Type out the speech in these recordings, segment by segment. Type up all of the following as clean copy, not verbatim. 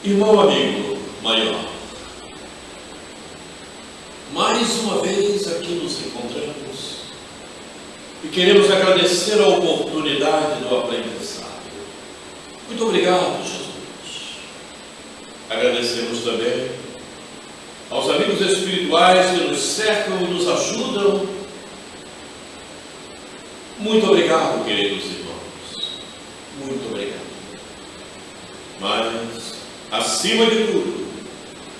Irmão amigo maior, mais uma vez aqui nos encontramos e queremos agradecer a oportunidade do aprendizado. Muito obrigado, Jesus. Agradecemos também aos amigos espirituais que nos cercam e nos ajudam. Muito obrigado, queridos irmãos. Muito obrigado. Mas, acima de tudo,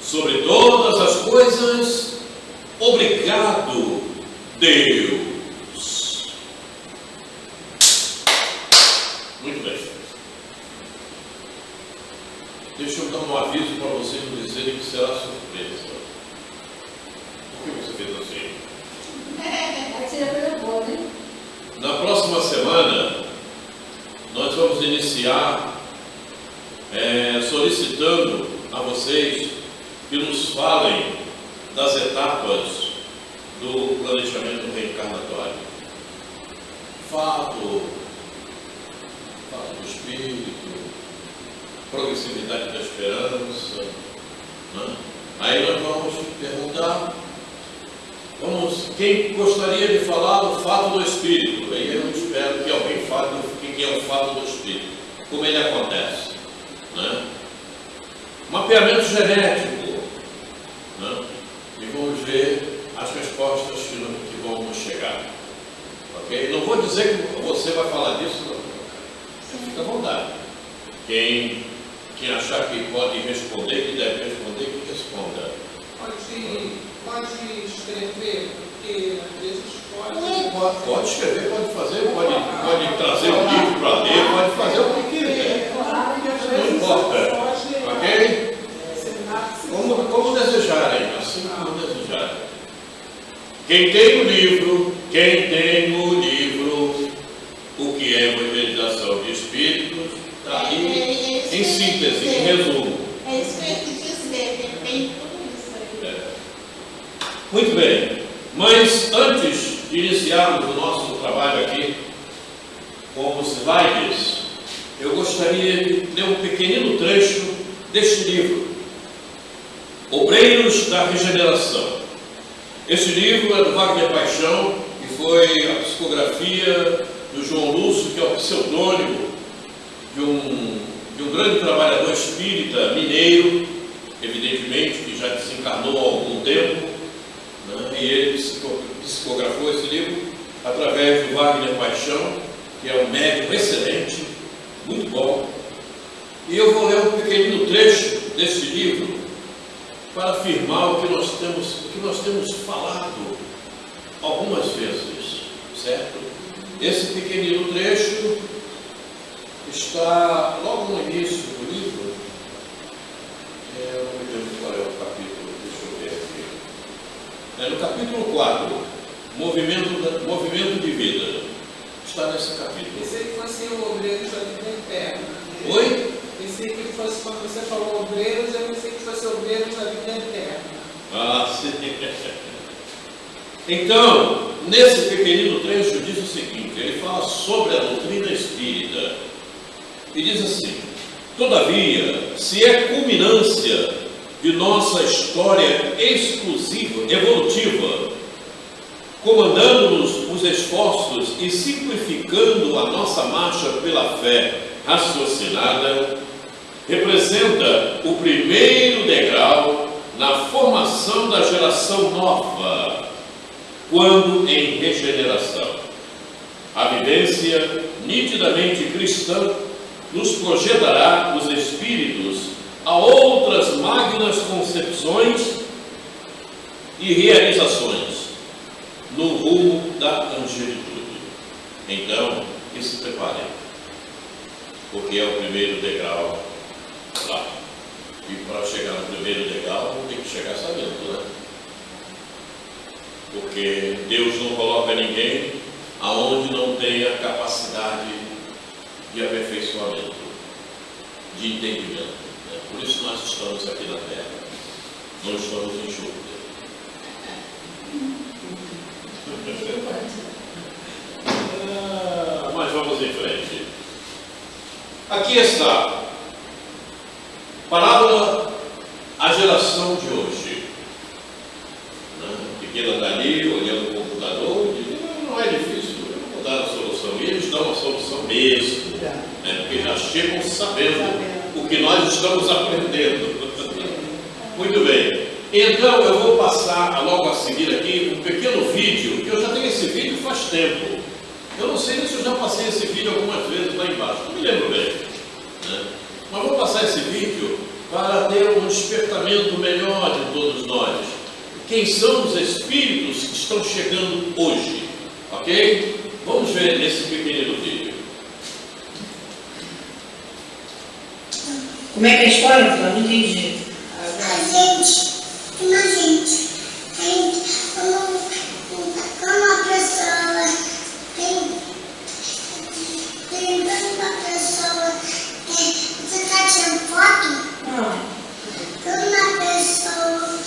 sobre todas as coisas, obrigado, Deus. Muito bem. Deixa eu dar um aviso para vocês não dizerem que será surpresa. Por que você fez assim? Vai ser a coisa boa, né? Na próxima semana, nós vamos iniciar solicitando a vocês que nos falem das etapas do planejamento reencarnatório. Fato do espírito, progressividade da esperança, né? Aí nós vamos perguntar, quem gostaria de falar do fato do espírito? Aí eu espero que alguém fale do que é o fato do espírito, como ele acontece, né? Mapeamento genético, né? E vamos ver as respostas que vão chegar, ok? Não vou dizer que você vai falar disso, não. Fica à vontade. Quem achar que pode responder, que deve responder, que responda. Pode escrever, porque às vezes pode escrever, pode fazer, pode trazer um livro para ler, pode fazer o que quiser. Não importa. Ok? Como desejarem, assim como desejarem. Quem tem o livro, O que é uma Mediação de Espíritos, está aí em síntese, em resumo. É isso que eu ia dizer, tem tudo isso aí. Muito bem, mas antes de iniciarmos o nosso trabalho aqui com os slides, eu gostaria de ler um pequenino trecho deste livro, Obreiros da Regeneração. Este livro é do Wagner Paixão e foi a psicografia do João Lúcio, que é o pseudônimo de um grande trabalhador espírita mineiro, evidentemente, que já desencarnou há algum tempo, né? E ele psicografou esse livro através do Wagner Paixão, que é um médium excelente, muito bom. E eu vou ler um pequenino trecho desse livro para afirmar o que nós temos falado algumas vezes, certo? Esse pequenino trecho está logo no início do livro. Eu não me lembro qual é o capítulo, deixa eu ver aqui. É no capítulo 4, Movimento de Vida. Está nesse capítulo. Pensei que fosse o Obreiros da Vida Eterna. Oi? Pensei que fosse, quando você falou Obreiros, eu pensei que fosse Obreiros da Vida Eterna. Ah, sim. Então, nesse pequenino trecho diz o seguinte, ele fala sobre a doutrina espírita e diz assim: todavia, se é culminância de nossa história exclusiva, evolutiva, comandando-nos os esforços e simplificando a nossa marcha pela fé raciocinada, representa o primeiro degrau na formação da geração nova, quando em regeneração. A vivência nitidamente cristã nos projetará os espíritos a outras magnas concepções e realizações no rumo da angelitude. Então, que se preparem, porque é o primeiro degrau lá. E para chegar no primeiro degrau, tem que chegar sabendo, né? Porque Deus não coloca ninguém aonde não tenha capacidade de aperfeiçoamento, de entendimento, né? Por isso nós estamos aqui na Terra, não estamos em Júpiter. Mas vamos em frente. Aqui está Parábola, a geração de hoje. A pequena está ali, olhando o computador, e diz, não é difícil, eu vou dar a solução. E eles dão a solução mesmo, porque já chegam sabendo o que nós estamos aprendendo. Muito bem. Então eu vou passar logo a seguir aqui um pequeno vídeo, que eu já tenho esse vídeo faz tempo. Eu não sei se eu já passei esse vídeo algumas vezes lá embaixo, não me lembro bem. Mas vou passar esse vídeo para ter um despertamento melhor de todos nós. Quem são os espíritos que estão chegando hoje? Ok? Vamos ver esse pequenino vídeo. Como é que é a história? Eu não entendi. Imagine, como a pessoa tem uma pessoa, você está tirando foto? Quando uma pessoa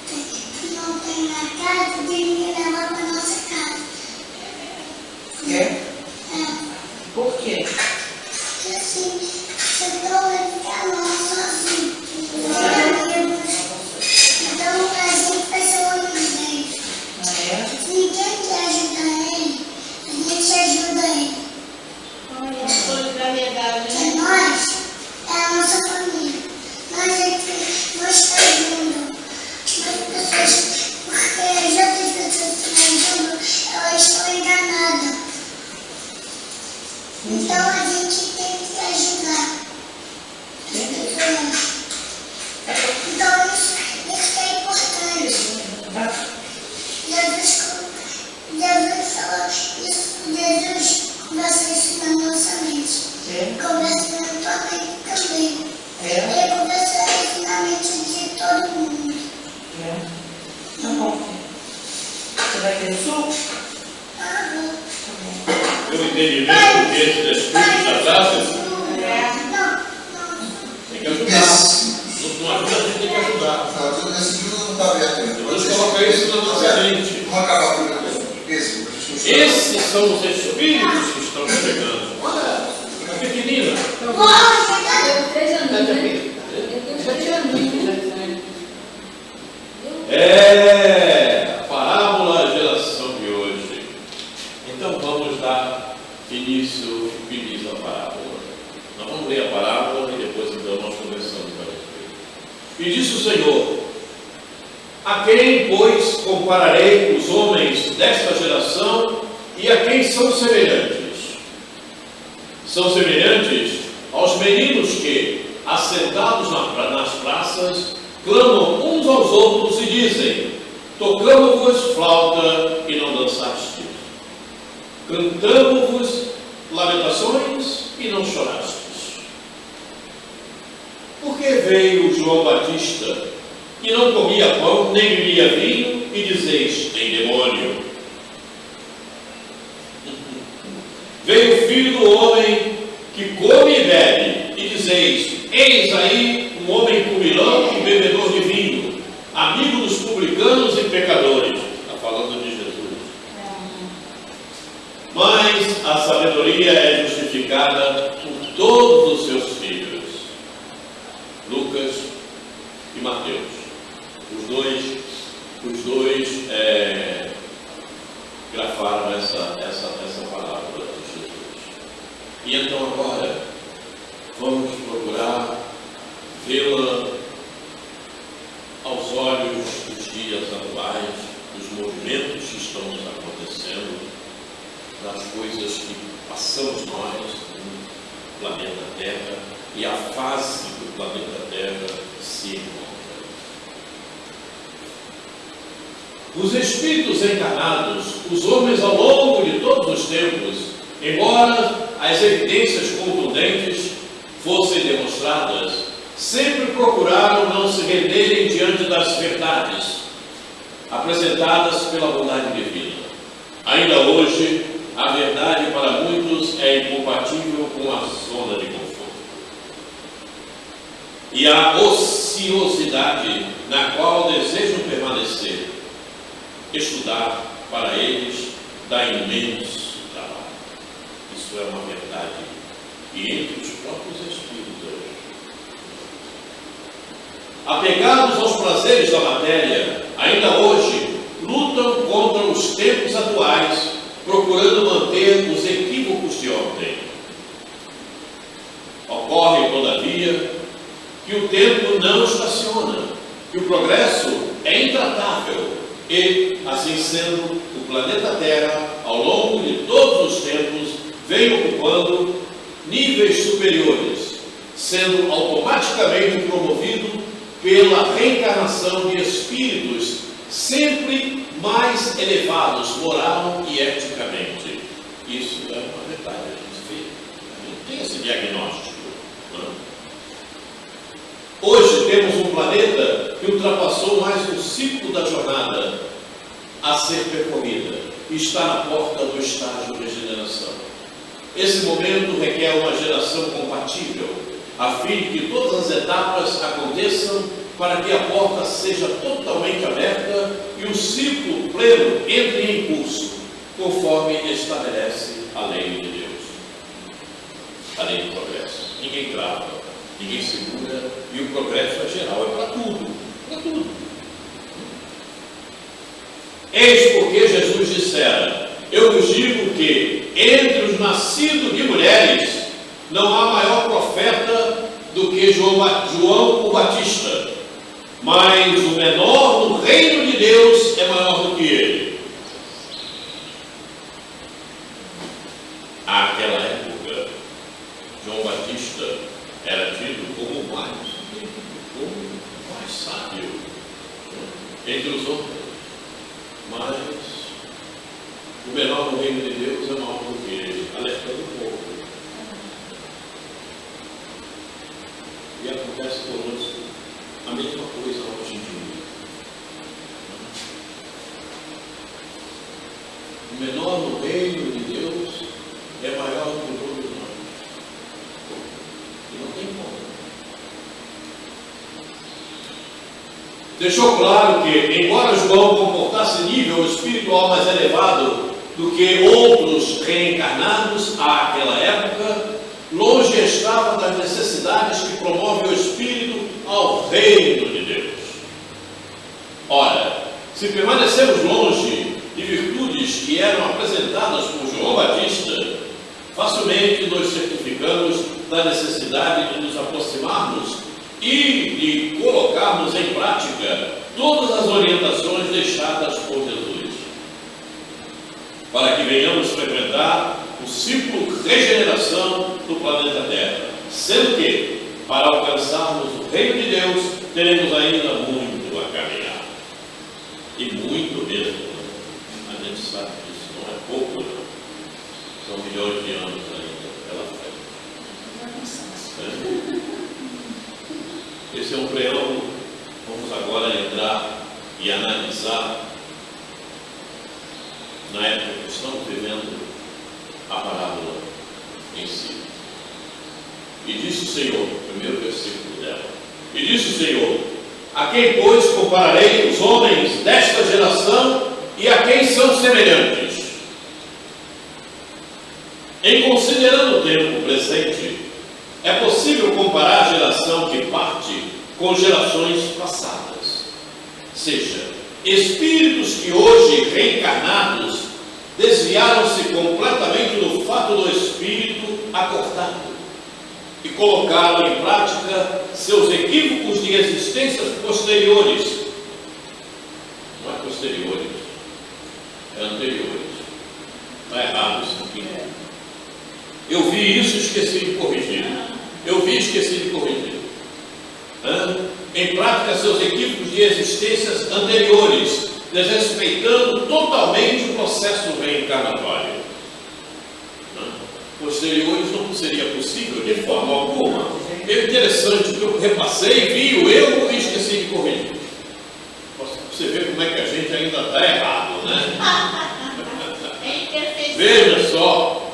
que não tem na casa, tem que levar para a nossa casa. É? Por quê? Porque assim, você vai ficar sozinho. Então a gente vai ser o amigo dele. Se ninguém quer ajudar ele, a gente ajuda ele. Solidariedade, É né? nós, é a nossa família. Nós estamos juntos. Mas pessoas, porque as outras pessoas que me ajudam, elas estão enganadas. Então a gente tem que ajudar as pessoas. Então isso é importante. Jesus falou isso, Jesus conversa isso na nossa mente. Conversa na tua mente também. Ele conversa isso na mente de todo mundo. Tá bom. Você vai ter suco? Eu entendimento desse das coisas das graças, tem que ajudar. Não ajuda, a gente tem que ajudar. Esse livro não está aberto ainda. Deus coloca isso na nossa mente. Vamos acabar com esse. Esses são os espíritos que estão chegando. Olha, a pequenina. A parábola, a geração de hoje. Então vamos dar início à parábola. Nós vamos ler a parábola e depois então nós conversamos a respeito. E disse o Senhor: a quem, pois, compararei os homens desta geração e a quem são semelhantes? São semelhantes aos meninos que, assentados nas praças, clamam uns aos outros e dizem: tocamos-vos flauta e não dançastes, cantamos-vos lamentações e não chorastes. Porque veio João Batista e não comia pão nem bebia vinho, e dizeis: tem demônio. Veio o Filho do Homem que come e bebe, e dizeis: eis aí um homem comilão e bebedor de vinho, amigo dos publicanos e pecadores. Está falando de Jesus. Mas a sabedoria é justificada por todos os seus filhos. Lucas e Mateus. Os dois grafaram essa palavra de Jesus. E então agora vamos procurar vê-la aos olhos dos dias atuais, dos movimentos que estão nos acontecendo, das coisas que passamos nós no planeta Terra e a fase que o planeta Terra se encontra. Os espíritos encarnados, os homens ao longo de todos os tempos, embora as evidências contundentes fossem demonstradas, sempre procuraram não se renderem diante das verdades apresentadas pela bondade divina. Ainda hoje, a verdade para muitos é incompatível com a zona de conforto. E a ociosidade na qual desejam permanecer, estudar para eles dá imenso trabalho. Isso é uma verdade. E entre os próprios espíritos hoje. apegados aos prazeres da matéria, ainda hoje lutam contra os tempos atuais, procurando manter os equívocos de ontem. Ocorre, todavia, que o tempo não estaciona, que o progresso é intratável e, assim sendo, o planeta Terra, ao longo de todos os tempos, vem ocupando níveis superiores, sendo automaticamente promovido pela reencarnação de espíritos sempre mais elevados, moral e eticamente. Isso é uma verdade, a gente tem esse diagnóstico. Hoje temos um planeta que ultrapassou mais um ciclo da jornada a ser percorrida e está na porta do estágio de regeneração. Esse momento requer uma geração compatível, a fim de que todas as etapas aconteçam para que a porta seja totalmente aberta e o ciclo pleno entre em curso, conforme estabelece a lei de Deus. A lei do progresso. Ninguém trava, ninguém segura, e o progresso é geral, é para tudo. Para tudo. Eis porque Jesus dissera: eu vos digo que entre os nascidos de mulheres não há maior profeta do que João o Batista, mas o menor no reino de Deus é maior do que ele. Àquela época, João Batista era tido como o mais sábio entre os homens, mas o menor no reino de Deus é maior do que ele, alertando o povo. E acontece conosco a mesma coisa hoje em dia. O menor no reino de Deus é maior do que todos nós. E não tem como. Deixou claro que, embora João comportasse nível espiritual mais elevado do que outros reencarnados àquela época, longe estava das necessidades que promove o espírito ao reino de Deus. Ora, se permanecemos longe de virtudes que eram apresentadas por João Batista, facilmente nos certificamos da necessidade de nos aproximarmos e de colocarmos em prática todas as orientações deixadas por Jesus, para que venhamos frequentar o ciclo de regeneração do planeta Terra, sendo que, para alcançarmos o reino de Deus, teremos ainda muito a caminhar. E muito mesmo. A gente sabe que isso não é pouco, não. São milhões de anos ainda pela frente. Esse é um preâmbulo. Vamos agora entrar e analisar, na época que estamos vivendo, a parábola em si. E disse o Senhor, primeiro versículo dela, e disse o Senhor: a quem, pois, compararei os homens desta geração e a quem são semelhantes? Em considerando o tempo presente, é possível comparar a geração que parte com gerações passadas, seja, espíritos que hoje reencarnados desviaram-se completamente do fato do espírito acordado e colocaram em prática seus equívocos de existências posteriores. Não é posteriores, é anteriores. Está errado isso aqui. Eu vi isso e esqueci de corrigir. Eu vi e esqueci de corrigir. Em prática seus equívocos de existências anteriores, desrespeitando totalmente o processo reencarnatório. Posteriores não seria possível de forma alguma. É interessante que eu repassei, vi o erro e esqueci de corrigir. Você vê como é que a gente ainda está errado, né? Veja só,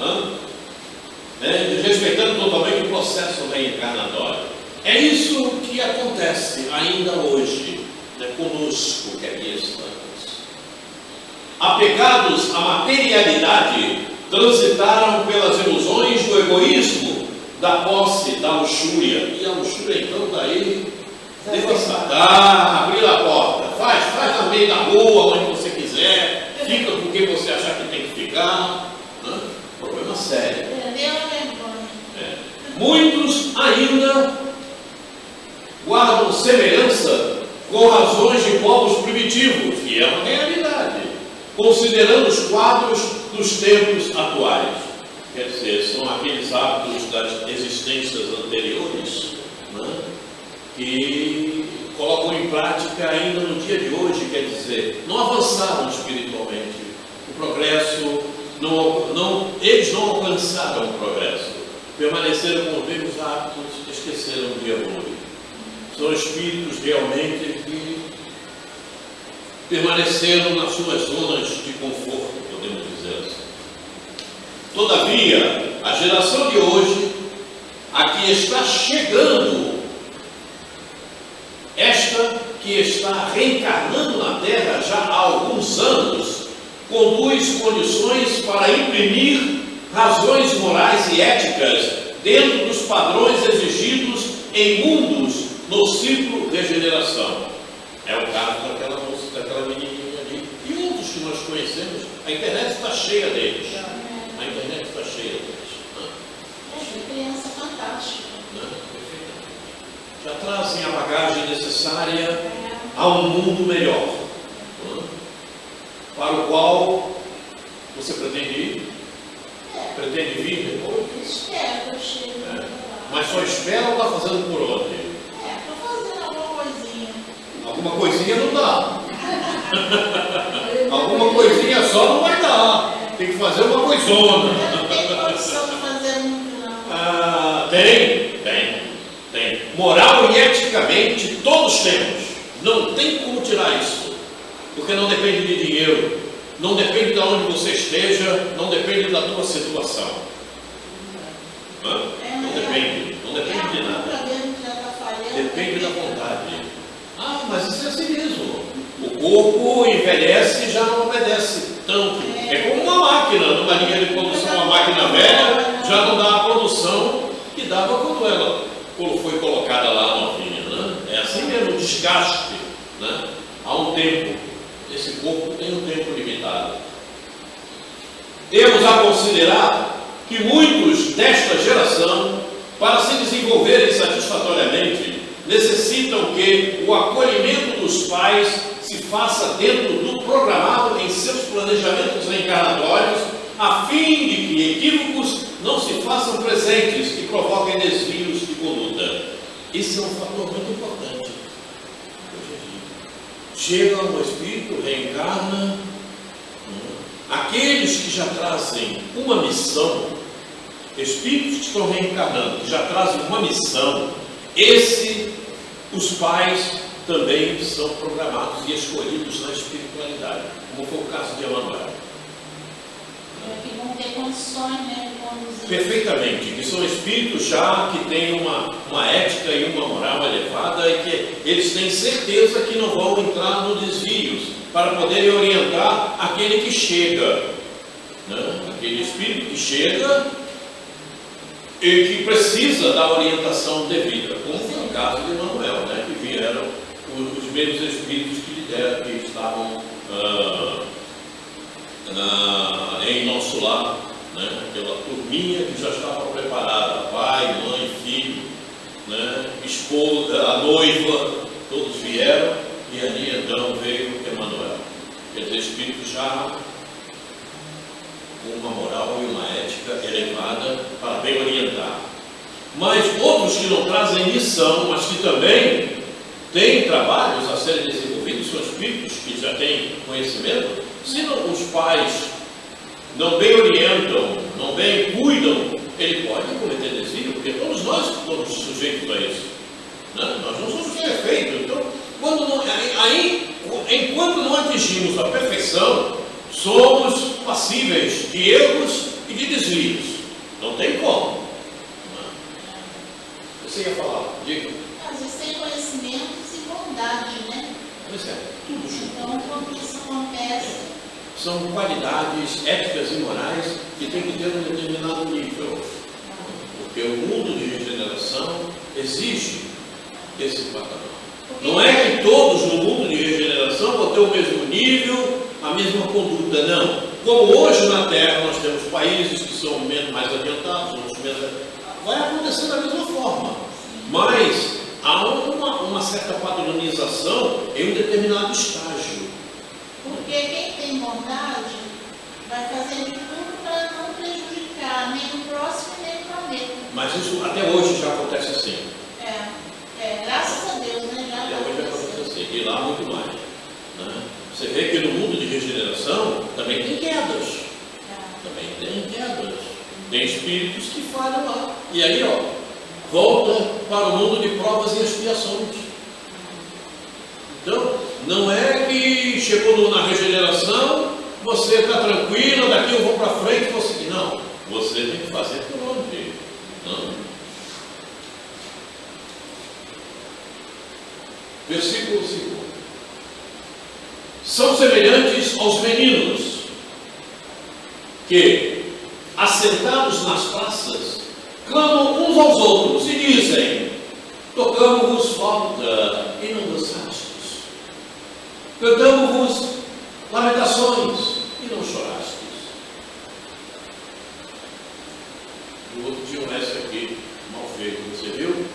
desrespeitando totalmente o processo reencarnatório. É isso que acontece ainda hoje, conosco que aqui estamos. Apegados à materialidade, transitaram pelas ilusões do egoísmo, da posse, da luxúria. E a luxúria então daí Abrir a porta. Faz no meio da rua, onde você quiser. Fica com quem você achar que tem que ficar. Né? Problema sério. Muitos ainda guardam semelhança com razões de povos primitivos, que é uma realidade, considerando os quadros dos tempos atuais. Quer dizer, são aqueles hábitos das existências anteriores, né, que colocam em prática ainda no dia de hoje, quer dizer, não avançaram espiritualmente. O progresso, eles não alcançaram o progresso, permaneceram com os mesmos hábitos, esqueceram de evoluir. São espíritos realmente que permaneceram nas suas zonas de conforto, podemos dizer assim. Todavia, a geração de hoje, a que está chegando, esta que está reencarnando na Terra já há alguns anos, conduz condições para imprimir razões morais e éticas dentro dos padrões exigidos em mundos no ciclo de regeneração. É o caso daquela moça, daquela menininha ali, e outros que nós conhecemos. A internet está cheia deles. A internet está cheia deles. É criança fantástica. Já trazem a bagagem necessária a um mundo melhor, para o qual você pretende ir? Pretende vir depois? Espero que eu chegue. Mas só espera ou está fazendo por onde? Estou fazendo alguma coisinha. Alguma coisinha não dá. Alguma coisinha só não vai dar. Tem que fazer uma coisona. Não tem condição de fazer muito, não. Tem. Moral e eticamente todos temos. Não tem como tirar isso. Porque não depende de dinheiro. Não depende de onde você esteja. Não depende da tua situação. Não depende de nada. Depende da vontade. Mas isso é assim mesmo. O corpo envelhece e já não obedece tanto. É como uma máquina, numa linha de produção, uma máquina velha já não dá a produção que dava quando foi colocada lá novinha. Né? É assim mesmo, o desgaste. Né? Há um tempo. Esse corpo tem um tempo limitado. Temos a considerar que muitos desta geração, para se desenvolverem satisfatoriamente, necessitam que o acolhimento dos pais se faça dentro do programado em seus planejamentos reencarnatórios, a fim de que equívocos não se façam presentes e provoquem desvios de conduta. Esse é um fator muito importante. Chega um espírito, reencarna, aqueles que já trazem uma missão, espíritos que estão reencarnando, que já trazem uma missão, os pais também são programados e escolhidos na espiritualidade, como foi o caso de Emanuel. Que vão ter condições, né, de conduzir. Perfeitamente, que são espíritos já que têm uma ética e uma moral elevada e que eles têm certeza que não vão entrar no desvios para poderem orientar aquele que chega, né? Aquele espírito que chega e que precisa da orientação devida, como foi o caso de Emanuel, né? Que vieram os mesmos espíritos que estavam em nosso lar, né? Aquela turminha que já estava preparada, pai, mãe, filho, né? Esposa, a noiva, todos vieram e ali então veio Emanuel. Quer dizer, espírito já com uma moral e uma ética elevada para bem orientar. Mas outros que não trazem missão, mas que também têm trabalhos a serem desenvolvidos, são espíritos que já têm conhecimento. Se não, os pais não bem orientam, não bem cuidam, ele pode cometer desvio, porque todos nós estamos sujeitos a isso. Né? Nós não somos perfeitos. Então, enquanto não atingimos a perfeição, somos passíveis de erros e de desvios. Não tem como. Você ia falar? Diga. Às vezes tem conhecimentos e bondade, né? Pois é, tudo junto. Então, quando isso acontece, são qualidades éticas e morais que tem que ter um determinado nível. Porque o mundo de regeneração exige esse patamar. Não é que todos no mundo de regeneração vão ter o mesmo nível, a mesma conduta, não. Como hoje na Terra nós temos países que são menos mais adiantados, outros menos adiantados, vai acontecer da mesma forma. Mas há uma certa padronização em um determinado estágio. Porque quem tem bondade vai fazer de tudo para não prejudicar nem o próximo nem o planeta. Mas isso até hoje já acontece assim. Graças a Deus, né? Já Até hoje já acontece aconteceu. assim. E lá muito mais. Né? Você vê que no mundo de regeneração também tem quedas. Também tem quedas. Tem espíritos que falham lá. E aí, ó, volta para o mundo de provas e expiações. Então, não é que chegou na regeneração, você está tranquilo, daqui eu vou para frente, você. Não, você tem que fazer por onde? Não. Versículo 5. São semelhantes aos meninos que, assentados nas praças, clamam uns aos outros e dizem: tocamos-vos flauta e não dançastes, cantamos-vos lamentações e não chorastes. O outro tinha um S aqui, mal feito, você viu?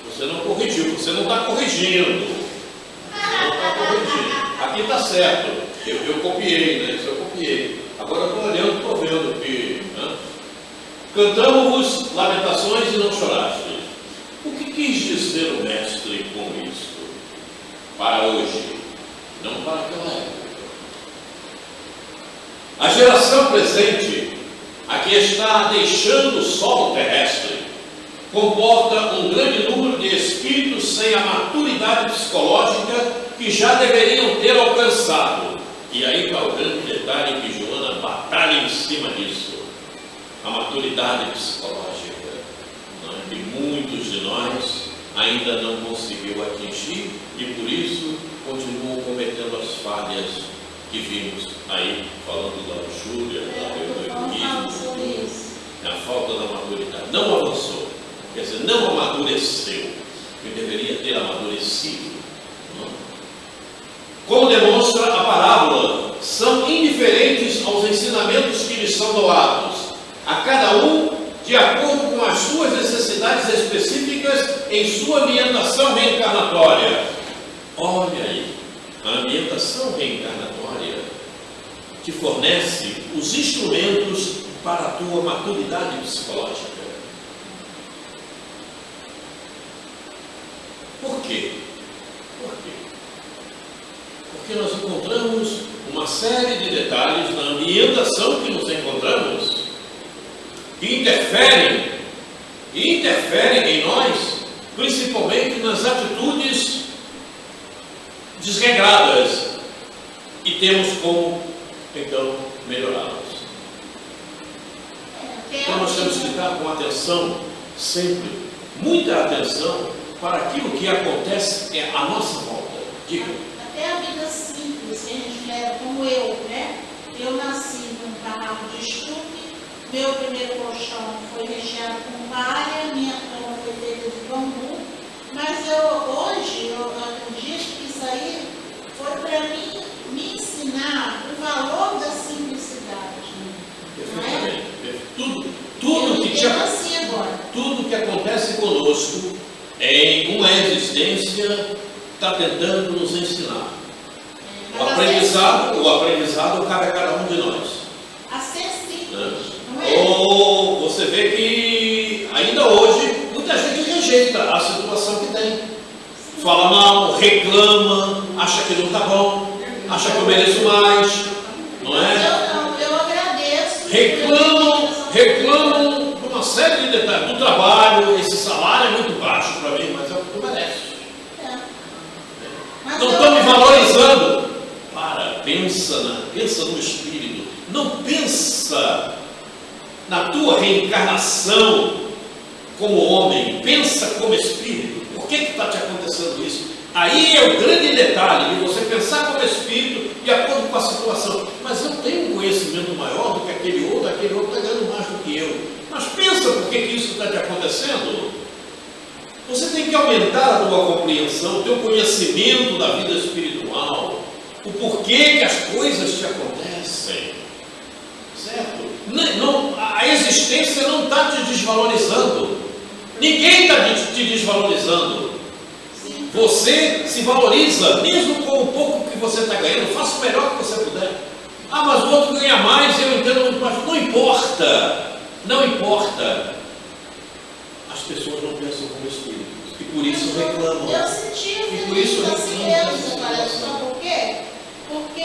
Você não corrigiu, você não está corrigindo. Você não está corrigindo. Aqui está certo. Eu copiei, né? Isso eu copiei. Agora eu estou olhando, estou vendo que. Né? Cantamos-vos lamentações e não chorastes. O que quis dizer o mestre com isso? Para hoje, não para aquela época. A geração presente, a que está deixando o solo terrestre, comporta um grande número de espíritos sem a maturidade psicológica que já deveriam ter alcançado. E aí está o grande detalhe que Joana batalha em cima disso. A maturidade psicológica, não é? Que muitos de nós ainda não conseguiu atingir e por isso continuam cometendo as falhas que vimos aí, falando da luxúria, do egoísmo, a falta da maturidade. Não avançou, quer dizer, não amadureceu, que deveria ter amadurecido. Não? Como demonstra a parábola, são indiferentes aos ensinamentos que lhes são doados, a cada um de acordo com as suas necessidades específicas em sua ambientação reencarnatória. Olha aí, a ambientação reencarnatória te fornece os instrumentos para a tua maturidade psicológica. Por quê? Por quê? Porque nós encontramos uma série de detalhes na ambientação que nos encontramos que interferem em nós, principalmente nas atitudes desregradas, e temos como, então, melhorá-las. Então nós temos que estar com atenção, sempre, muita atenção, para aquilo que acontece à nossa volta. Diga. Até a vida simples que a gente leva, como eu, né? Eu nasci num barraco de estuque, meu primeiro colchão foi recheado com palha, minha cama foi feita de bambu, mas hoje eu acredito que isso aí foi para mim me ensinar o valor da simplicidade. Perfeitamente. Tudo que acontece conosco em uma existência está tentando nos ensinar. O aprendizado cabe a cada um de nós. A ser simples. Ou você vê que ainda hoje muita gente rejeita a situação que tem. Fala mal, reclama, acha que não está bom, acha que eu mereço mais, não é? Eu agradeço. Reclamam de uma série de detalhes. Do trabalho, esse salário é muito baixo para mim, mas é o que tu mereces. Não estão me valorizando. Pensa no espírito. Não pensa na tua reencarnação como homem, pensa como espírito. Por que está te acontecendo isso? Aí é o grande detalhe de você pensar como espírito de acordo com a situação. Mas eu tenho um conhecimento maior do que aquele outro está ganhando mais do que eu. Mas pensa por que isso está te acontecendo. Você tem que aumentar a tua compreensão, o teu conhecimento da vida espiritual, o porquê que as coisas te acontecem, certo? Não, a existência não está te desvalorizando, ninguém está te desvalorizando. Você se valoriza, mesmo com o pouco que você está ganhando, faça o melhor que você puder. Ah, mas o outro ganha mais, eu entendo muito mais. Não importa, não importa. As pessoas não pensam como espíritos, e por isso reclamam. Eu senti E por isso assim mesmo, olha só por quê? Porque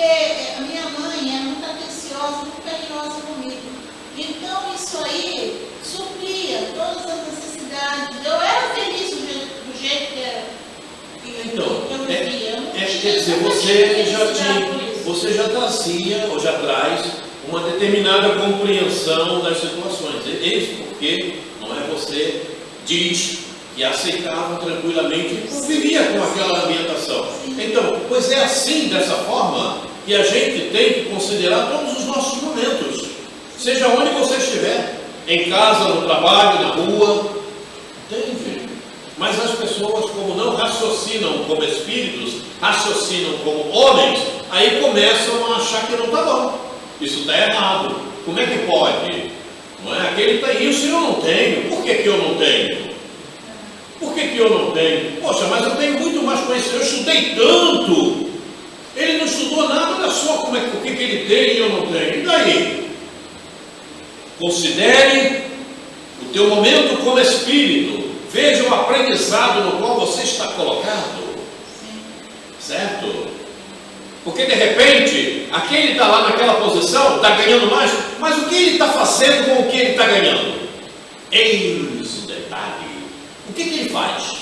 a minha mãe é muito atenciosa, muito carinhosa comigo. Então isso aí supria todas as necessidades. Eu era feliz do jeito que era. Então, Eu vivia. Eu não quer tinha dizer, nunca você tive já felicidade tinha, por isso. você já trazia ou já traz uma determinada compreensão das situações. Eis porque não é você diz que aceitava tranquilamente e convivia com aquela ambientação. Então, pois é assim, dessa forma, que a gente tem que considerar todos os nossos momentos, seja onde você estiver, em casa, no trabalho, na rua, entende? Mas as pessoas, como não raciocinam como espíritos, raciocinam como homens, aí começam a achar que não está bom. Isso está errado. Como é que pode? Não é? Aquele tem isso e eu não tenho. Por que eu não tenho? Por que eu não tenho? Poxa, mas eu tenho muito mais conhecimento. Eu estudei tanto. Ele não estudou nada, olha só como é, o que ele tem e eu não tenho. E daí? Considere o teu momento como espírito. Veja o aprendizado no qual você está colocado. Certo? Porque de repente, aquele está lá naquela posição, está ganhando mais, mas o que ele está fazendo com o que ele está ganhando? Eis o detalhe. O que ele faz?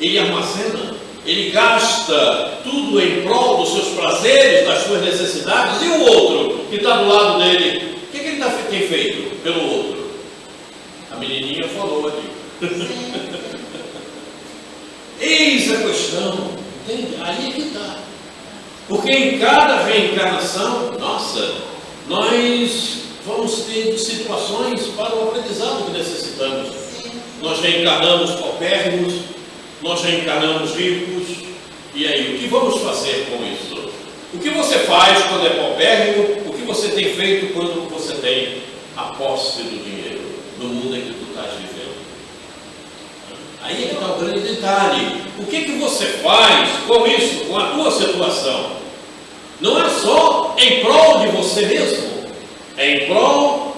Ele armazena, ele gasta tudo em prol dos seus prazeres, das suas necessidades, e o outro que está do lado dele, o que ele tem feito pelo outro? A menininha falou aqui. Eis a questão, entende? Aí é que está. Porque em cada reencarnação, nossa, nós vamos ter situações para o aprendizado que necessitamos. Nós reencarnamos paupérrimos, nós reencarnamos ricos, e aí, o que vamos fazer com isso? O que você faz quando é paupérrimo? O que você tem feito quando você tem a posse do dinheiro, no mundo em que tu estás vivendo? Aí é que está o grande detalhe. O que você faz com isso, com a tua situação? Não é só em prol de você mesmo, é em prol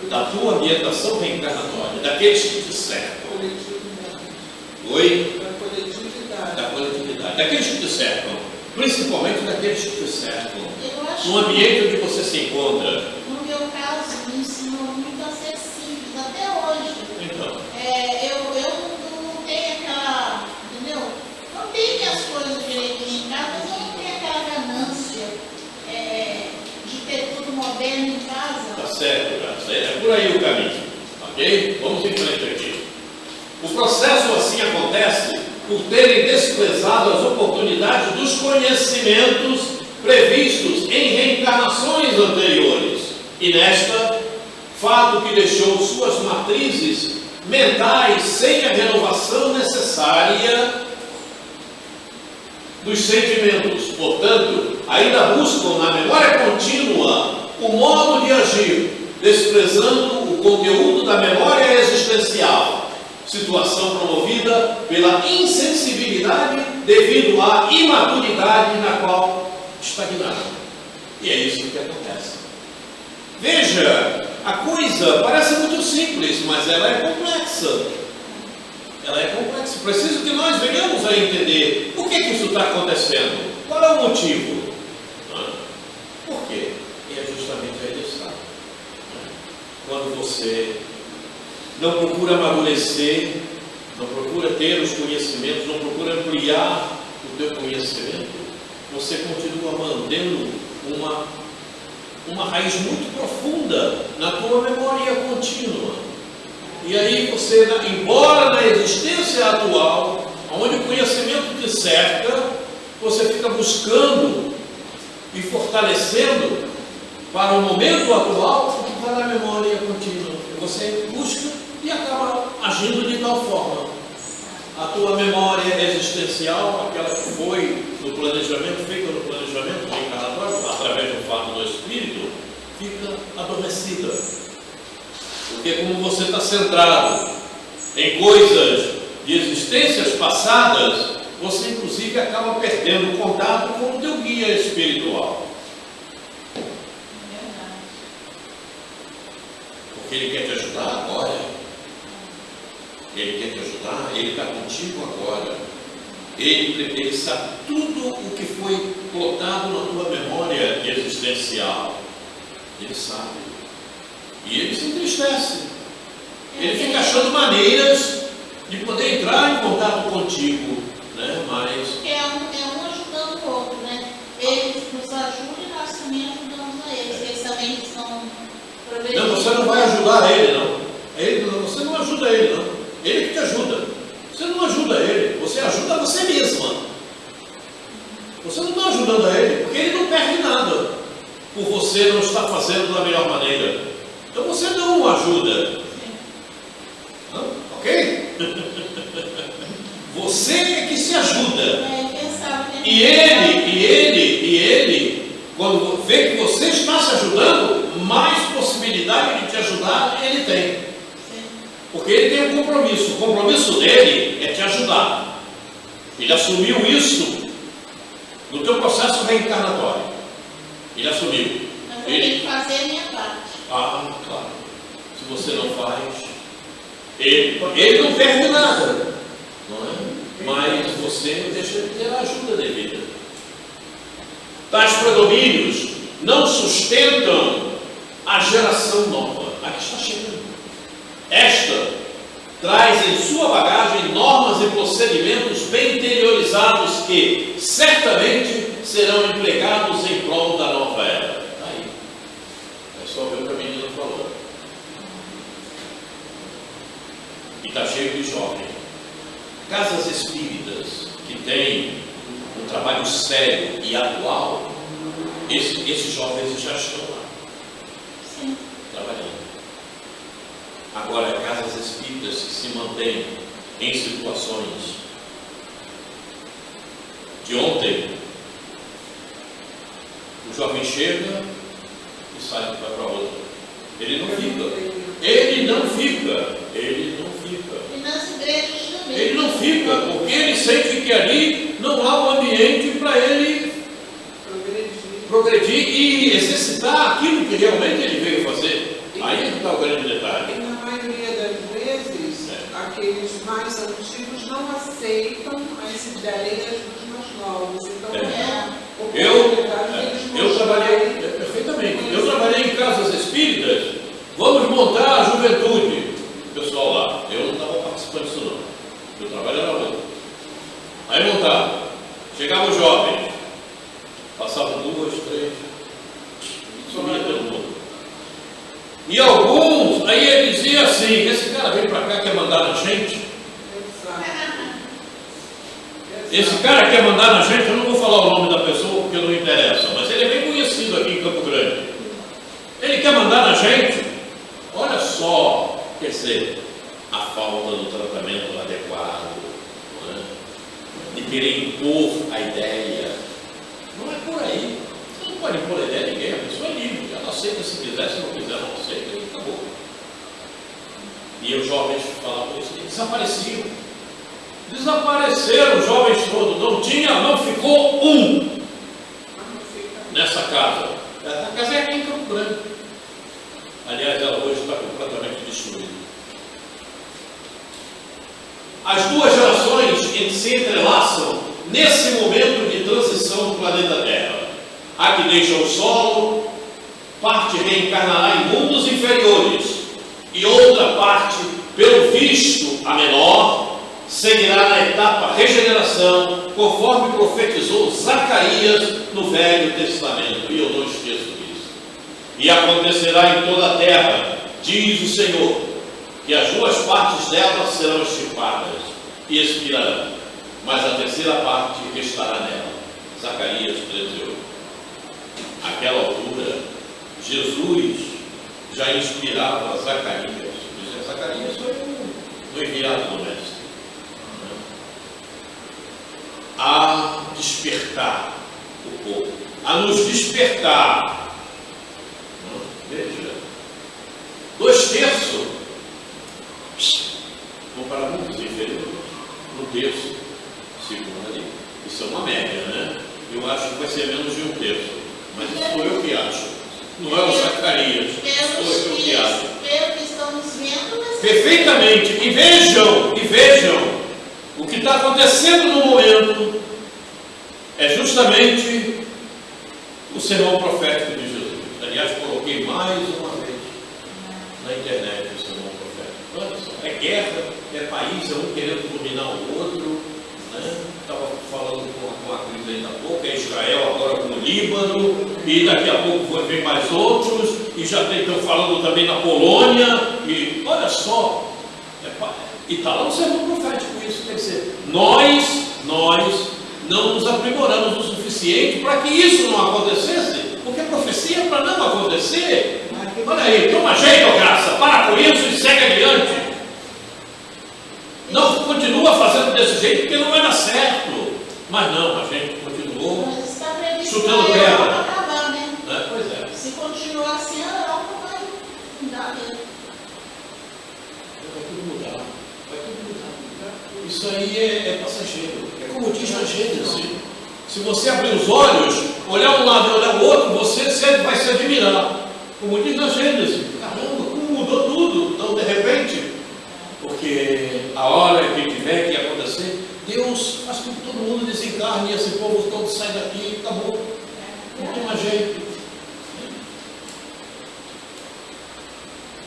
da tua ambientação reencarnatória, daqueles que te cercam. Oi? Da coletividade, daqueles que te cercam, principalmente daqueles que te cercam, no ambiente onde você se encontra. No meu caso, me ensinou muito a ser simples, até hoje. Então. Eu não tenho aquela, entendeu? Não tenho as coisas direitinho em casa, mas eu não tenho aquela ganância de ter tudo moderno em casa. Tá certo, Graça. É por aí o caminho. Ok? Vamos em frente aqui. O processo assim acontece por terem desprezado as oportunidades dos conhecimentos previstos em reencarnações anteriores. E nesta, fato que deixou suas matrizes mentais sem a renovação necessária dos sentimentos. Portanto, ainda buscam na memória contínua o modo de agir, desprezando o conteúdo da memória existencial, situação promovida pela insensibilidade devido à imaturidade na qual estagnaram. E é isso que acontece. Veja, a coisa parece muito simples, mas ela é complexa. Ela é complexa. Preciso que nós venhamos a entender por que isso está acontecendo. Qual é o motivo? Por quê? E é justamente aí que está. Quando você não procura amadurecer, não procura ter os conhecimentos, não procura ampliar o teu conhecimento, você continua mantendo uma raiz muito profunda na tua memória contínua. E aí você, embora na existência atual, onde o conhecimento te cerca, você fica buscando e fortalecendo para o momento atual o que está na memória contínua. Você busca e acaba agindo de tal forma a tua memória existencial, aquela que foi no planejamento, feita no planejamento reencarnatório, através do fato do espírito, fica adormecida. Porque como você está centrado em coisas de existências passadas, você inclusive acaba perdendo o contato com o teu guia espiritual. Porque ele quer te ajudar agora. Ele quer te ajudar, ele está contigo agora. Ele sabe tudo o que foi plotado na tua memória existencial. Ele sabe. E ele se entristece. Ele fica achando maneiras de poder entrar em contato contigo, né? Mas é um ajudando o outro, né? Eles nos ajudam e nós também ajudamos a eles. Eles também são progredidos. não, você não vai ajudar ele, não. Você não ajuda ele, não. Ele que te ajuda. Você não ajuda ele, você ajuda você mesma. Você não está ajudando a ele, porque ele não perde nada por você não estar fazendo da melhor maneira. Então você não o ajuda. Não? Ok? Você é que se ajuda. E ele, quando vê que você está se ajudando, mais possibilidade de te ajudar ele tem. Porque ele tem um compromisso. O compromisso dele é te ajudar. Ele assumiu isso no teu processo reencarnatório. Ele assumiu. Mas eu tenho que fazer a minha parte. Ah, claro. Se você não faz, ele não perde nada, não é? Mas você deixa de ter a ajuda devida. Tais predomínios não sustentam a geração nova. Aqui está chegando. Esta traz em sua bagagem normas e procedimentos bem interiorizados que certamente serão empregados em prol da nova era. Está aí. É só ver o que a menina falou. E está cheio de jovens. Casas espíritas que têm um trabalho sério e atual, esses jovens já estão lá. Sim. Trabalhando. Agora, casas espíritas que se mantêm em situações de ontem, o jovem chega e sai e vai para outra. Ele não fica. E nas igrejas também. Ele não fica, porque ele sente que ali não há um ambiente para ele progredir e exercitar aquilo que realmente ele veio fazer. Aí está o grande detalhe. E na maioria das vezes, aqueles mais antigos não aceitam as ideias dos mais novos. Então, Eu trabalhei perfeitamente. Eu trabalhei em casas espíritas. Vamos montar a juventude. O pessoal lá, eu não estava participando disso não. Meu trabalho era outro. Aí montava. Chegavam os jovens. Passavam 2, 3. Sumia todo mundo. E alguns, aí ele dizia assim, esse cara vem para cá, quer mandar na gente? Esse cara quer mandar na gente, eu não vou falar o nome da pessoa porque não interessa, mas ele é bem conhecido aqui em Campo Grande. Ele quer mandar na gente? Olha só, quer dizer, a falta do tratamento adequado, não é? De querer impor a ideia. Não é por aí. Você não pode impor a ideia de ninguém, a pessoa é livre. Ela aceita se quiser, se não quiser, não aceita e acabou. E os jovens falavam isso, e desapareciam. Desapareceram os jovens todos, não ficou um nessa casa. A casa é aqui em Campo Grande. Aliás, ela hoje está completamente destruída. As duas gerações se entrelaçam nesse momento de transição do planeta Terra. A que deixa o solo, parte reencarnará em mundos inferiores, e outra parte, pelo visto a menor, seguirá na etapa regeneração, conforme profetizou Zacarias no Velho Testamento, e eu não esqueço disso. E acontecerá em toda a terra, diz o Senhor, que as duas partes dela serão extirpadas e expirarão, mas a terceira parte restará nela. Zacarias 13:8. Àquela altura, Jesus já inspirava Zacarias. Zacarias foi o enviado do Mestre. despertar o povo, a nos despertar. Veja, 2/3, vamos para muitos inferiores, 1/3, segundo ali. Isso é uma média, né? Eu acho que vai ser menos de 1/3, mas isso sou eu que acho. Não é o Zacarias, sou eu que acho. Pelo que estamos vendo, Perfeitamente. E vejam, o que está acontecendo no momento é justamente o sermão profético de Jesus. Aliás, coloquei mais uma vez na internet o sermão profético. Olha só, é guerra, é país, é um querendo dominar o outro. Estava falando com a Cris ainda há pouco, é Israel agora com o Líbano, e daqui a pouco vai vir mais outros, e já estão falando também na Polônia, e olha só, e está lá no sermão profético isso, quer dizer, nós não nos aprimoramos o suficiente para que isso não acontecesse, porque a profecia é para não acontecer. Olha aí, toma jeito, graça, para com isso e segue adiante. Não continua fazendo desse jeito porque não vai dar certo. Mas não, a gente continuou chutando pedra. Acabar, né? Pois é. Se continuar assim, a Europa vai mudar mesmo. Vai tudo mudar. Isso aí é passageiro. É como diz na Gênesis. Se você abrir os olhos, olhar um lado e olhar o outro, você vai se admirar. Como diz na Gênesis. Caramba, como mudou tudo. Então, de repente, porque a hora que tiver que acontecer, Deus faz com que todo mundo desencarne e esse povo todo sai daqui e acabou. Não tem mais jeito.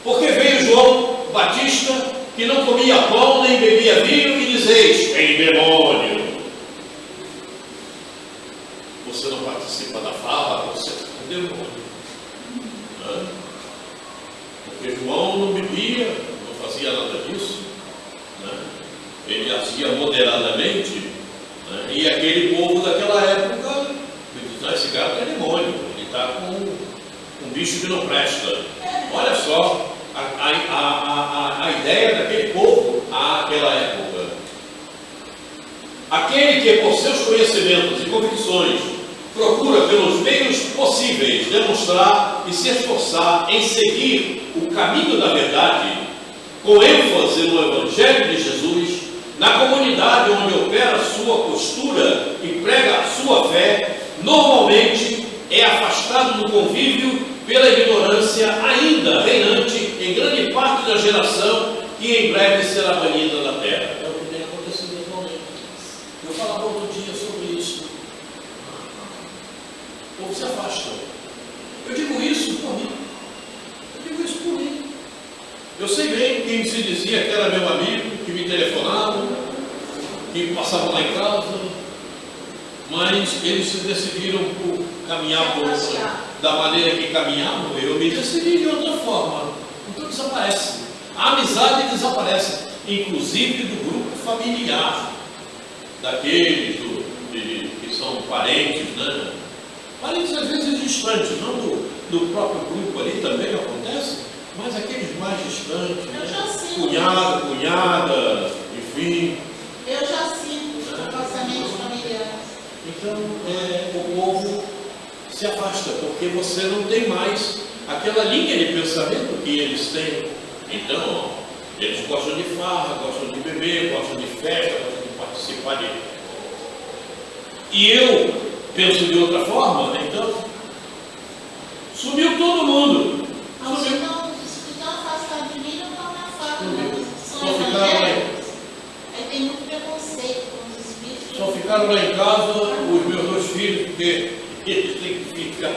Porque veio João Batista, que não comia pão nem bebia vinho, e dizeis: tem demônio. Você não participa da farra, você é demônio. Porque João não bebia, não fazia nada disso, ele agia moderadamente, e aquele povo daquela época diz: esse gato é demônio, ele está com um bicho que não presta. Olha só a ideia daquele povo àquela época. Aquele que por seus conhecimentos e convicções procura pelos meios possíveis demonstrar e se esforçar em seguir o caminho da verdade, com ênfase no Evangelho de Jesus, na comunidade onde opera sua postura e prega a sua fé, normalmente é afastado do convívio pela ignorância ainda reinante em grande parte da geração que em breve será banida da terra. É o que tem acontecido atualmente. Eu falava outro dia sobre isso. O povo se afasta. Eu digo isso por mim. Eu sei bem quem se dizia que era meu amigo, que me telefonava, que passava lá em casa, mas eles se decidiram por caminhar da maneira que caminhavam. Eu me decidi de outra forma. Então desaparece. A amizade desaparece, inclusive do grupo familiar, daqueles que são parentes, né? Parentes às vezes distantes, não do próprio grupo ali também acontece, mas aqueles mais distantes, cunhado, cunhada, enfim. Eu já sinto afastamentos familiares. Então, o povo se afasta, porque você não tem mais aquela linha de pensamento que eles têm. Então, eles gostam de farra, gostam de beber, gostam de festa, gostam de participar de... E eu penso de outra forma, então, sumiu todo mundo. Sumiu. Estão afastados de mim, não estão na farra, Só ficaram lá. Aí tem muito preconceito com os espíritos. Só ficaram lá em casa os meus dois filhos, porque eles têm que ficar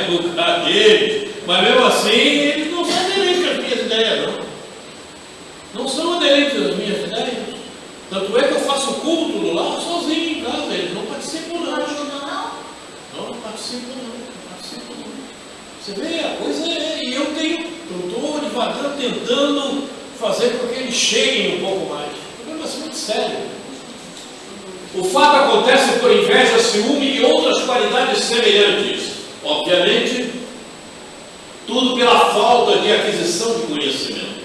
no lugar deles. Mas mesmo assim, eles não são aderentes às minhas ideias, não. Não são aderentes às minhas ideias. Tanto é que eu faço culto do lar sozinho em casa, eles não participam não. Não ajudam não? Não participam não. Você vê, a coisa e eu estou devagar tentando fazer com que eles cheguem um pouco mais. É um negócio muito sério. O fato acontece por inveja, ciúme e outras qualidades semelhantes. Obviamente, tudo pela falta de aquisição de conhecimento.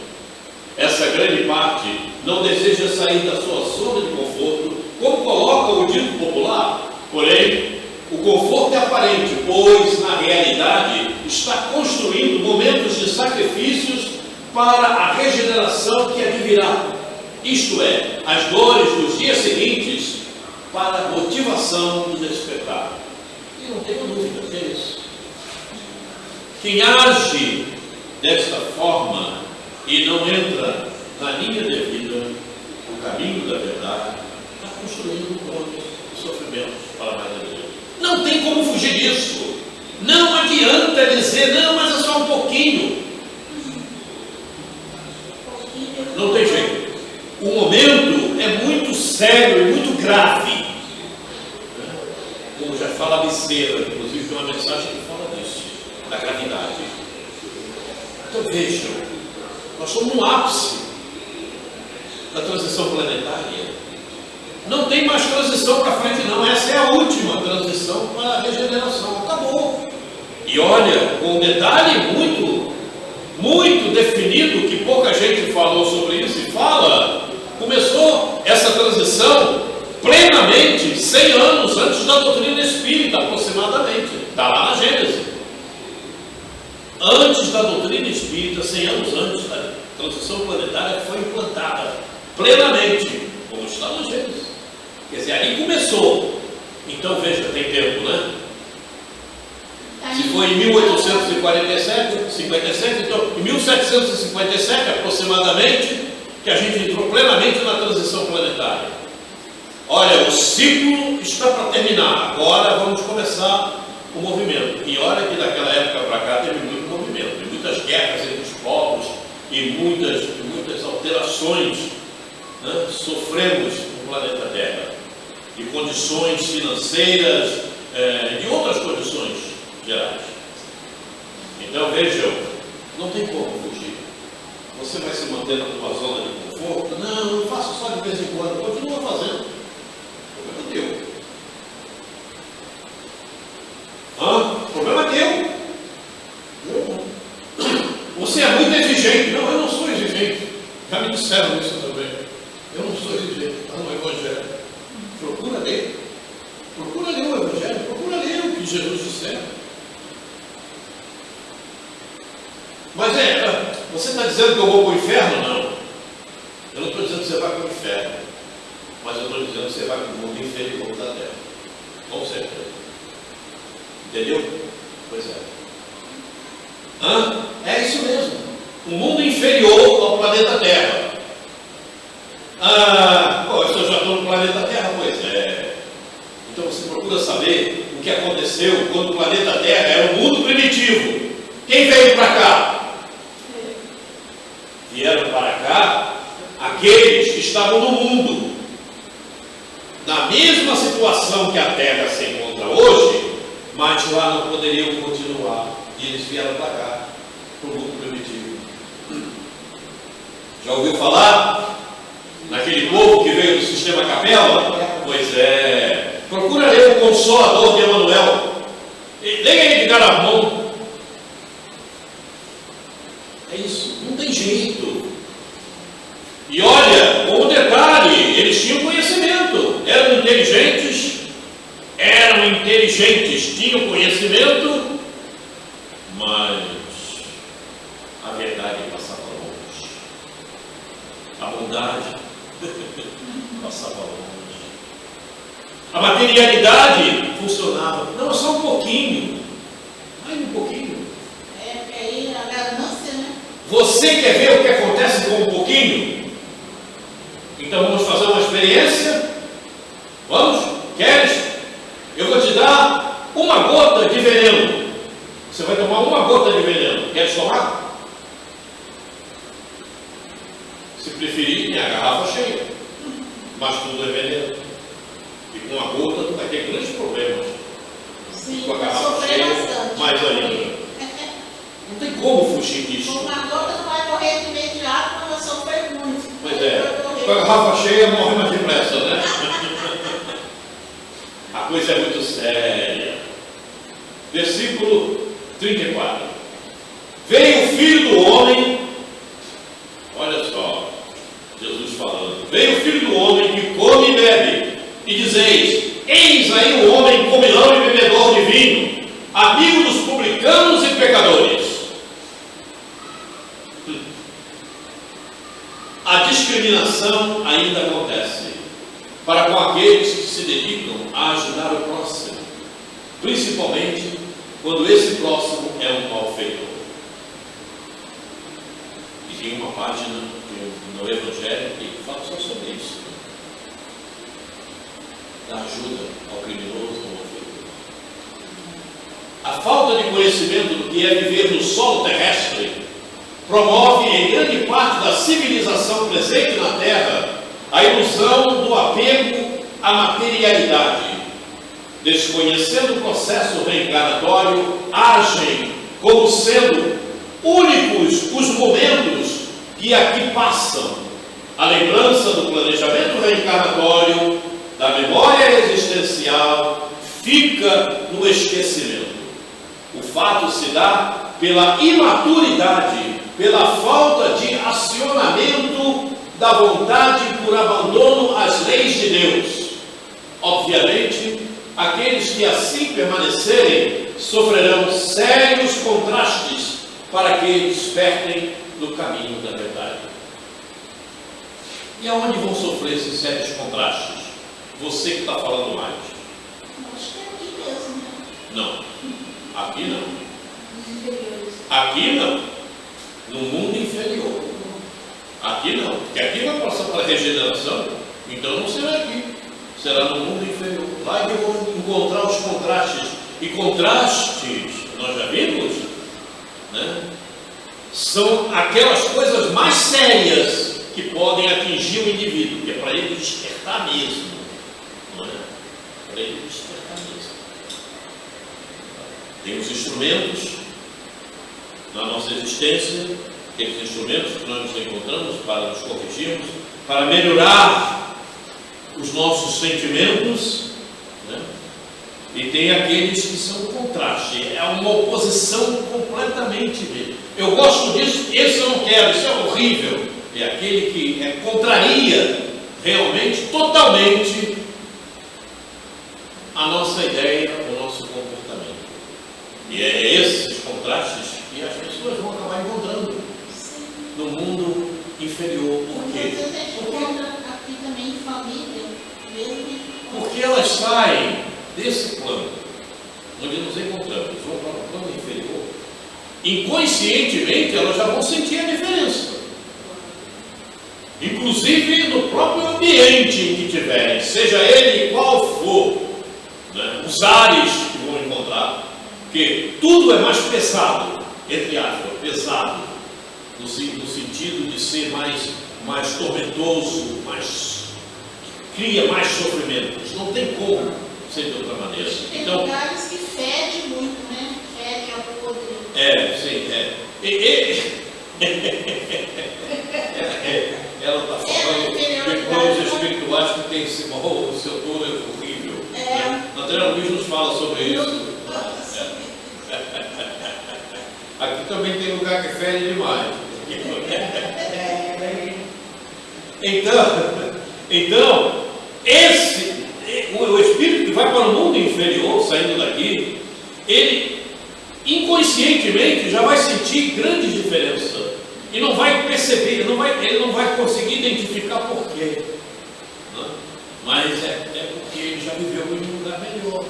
Essa grande parte não deseja sair da sua zona de conforto, como coloca o dito popular: Porém, o conforto é aparente, pois na realidade está construindo momentos de sacrifícios para a regeneração que advirá. Isto é, as dores dos dias seguintes para a motivação do despertar. E não tenho dúvida que é isso. Quem age desta forma e não entra na linha de vida, o caminho da verdade, está construindo dores e sofrimentos para mais adiante. Não tem como fugir disso. Não adianta dizer, não, mas é só um pouquinho. Não tem jeito. O momento é muito sério e muito grave. Como já fala a Becerra, inclusive tem uma mensagem que fala disso, da gravidade. Então vejam, nós estamos no ápice da transição planetária. Não tem mais transição para frente não, essa é a última transição para a regeneração, acabou. E olha, com um detalhe muito definido, que pouca gente falou sobre isso e fala, começou essa transição plenamente 100 anos antes da doutrina espírita, aproximadamente, está lá na Gênesis. Antes da doutrina espírita, 100 anos antes da transição planetária, foi implantada plenamente, como está na Gênesis. Quer dizer, ali começou. Então veja, tem tempo, né? Se foi em 1857, então em 1757 aproximadamente, que a gente entrou plenamente na transição planetária. Olha, o ciclo está para terminar, agora vamos começar o movimento. E olha que daquela época para cá teve muito movimento, muitas guerras entre os povos e muitas alterações, né? Sofremos no planeta Terra, de condições financeiras, de outras condições gerais. Então vejam, não tem como fugir. Você vai se manter numa zona de conforto? Não, eu faço só de vez em quando, continua fazendo. O problema é teu. O problema é teu. Você é muito exigente. Não, eu não sou exigente. Já me disseram isso também. Eu não sou exigente, está no Evangelho. Procura ler. Procura ler o Evangelho. Procura ler o que Jesus disse. Mas você está dizendo que eu vou para o inferno? Não. Eu não estou dizendo que você vai para o inferno. Mas eu estou dizendo que você vai para o mundo inferior da Terra. Com certeza. Entendeu? Pois é. É isso mesmo. Um mundo inferior ao planeta Terra. Eu já estou no planeta Terra? Pois é. Então você procura saber o que aconteceu quando o planeta Terra era um mundo primitivo. Quem veio para cá? Vieram para cá aqueles que estavam no mundo, na mesma situação que a Terra se encontra hoje, mas lá não poderiam continuar. E eles vieram para cá, para o mundo primitivo. Já ouviu falar naquele povo que veio do sistema Capela? Pois é. Procura ler o Consolador de Emmanuel. Leia ele de Garamond. É isso, não tem jeito. E olha, com um detalhe, eles tinham conhecimento, eram inteligentes, tinham conhecimento, mas a verdade passava longe, a bondade passava longe, a materialidade funcionava. Não, só um pouquinho, mais um pouquinho. É a ganância, né? Você quer ver o que acontece com um pouquinho? Então vamos fazer uma experiência? Vamos? Queres? Eu vou te dar uma gota de veneno. Você vai tomar uma gota de veneno. Queres tomar? Se preferir, tem a garrafa cheia. Mas tudo é veneno. E com a gota tu vai ter grandes problemas. Sim, com a garrafa cheia, mais ainda. Não tem como fugir disso. Com uma gota não vai morrer de imediato, mas vai sofrer muito. Pois é. Com a garrafa cheia morre mais depressa, né? A coisa é muito séria. Versículo 34. Veio o Filho do Homem, olha só, Filho do Homem que come e bebe, e dizeis: eis aí o homem comilão e bebedor de vinho, amigo dos publicanos e pecadores. A discriminação ainda acontece para com aqueles que se dedicam a ajudar o próximo, principalmente quando esse próximo é um malfeitor. E tem uma página no Evangelho que fala só sobre isso, da ajuda ao criminoso, ao malfeitor. A falta de conhecimento do que é viver no solo terrestre promove em grande parte da civilização presente na Terra a ilusão do apego à materialidade. Desconhecendo o processo reencarnatório, agem como sendo únicos os momentos que aqui passam. A lembrança do planejamento reencarnatório, da memória existencial, fica no esquecimento. O fato se dá pela imaturidade, pela falta de acionamento da vontade por abandono às leis de Deus. Obviamente, aqueles que assim permanecerem sofrerão sérios contrastes para que despertem no caminho da verdade. E aonde vão sofrer esses sérios contrastes? Você que está falando mais. Acho que é aqui mesmo, né? Não, aqui não. Os inferiores. Aqui não. No mundo inferior. Aqui não, porque aqui vai passar para a regeneração, então não será aqui, será no mundo inferior. Lá que eu vou encontrar os contrastes. E contrastes, nós já vimos, né? São aquelas coisas mais sérias que podem atingir o indivíduo, que é para ele despertar mesmo. Não é? Para ele despertar mesmo. Tem os instrumentos na nossa existência, aqueles instrumentos que nós nos encontramos para nos corrigirmos, para melhorar os nossos sentimentos, né? E tem aqueles que são o contraste, é uma oposição completamente dele. Eu gosto disso, esse eu não quero, isso é horrível. É aquele que contraria realmente, totalmente a nossa ideia, o nosso comportamento. E é esses contrastes que as pessoas vão acabar encontrando no mundo inferior. Por quê? Muitas vezes a gente encontra aqui também em família, mesmo que... Porque elas saem desse plano, onde nos encontramos, vão para o plano inferior. Inconscientemente, elas já vão sentir a diferença. Inclusive no próprio ambiente em que tiverem, seja ele qual for, né? Os ares que vão encontrar, porque tudo é mais pesado, entre aspas, pesado, no sentido de ser mais tormentoso, cria mais sofrimentos. Não tem como ser de outra maneira. Tem Então, lugares que fede muito, né? Fede a podre. sim, ela está falando de planos espirituais que tem esse o seu touro é horrível. André Luiz nos fala sobre isso. Aqui também tem lugar que fede demais. Então, o espírito que vai para o mundo inferior, saindo daqui, ele inconscientemente já vai sentir grande diferença. E não vai perceber, ele não vai conseguir identificar por quê. Né? Mas é porque ele já viveu em um lugar melhor.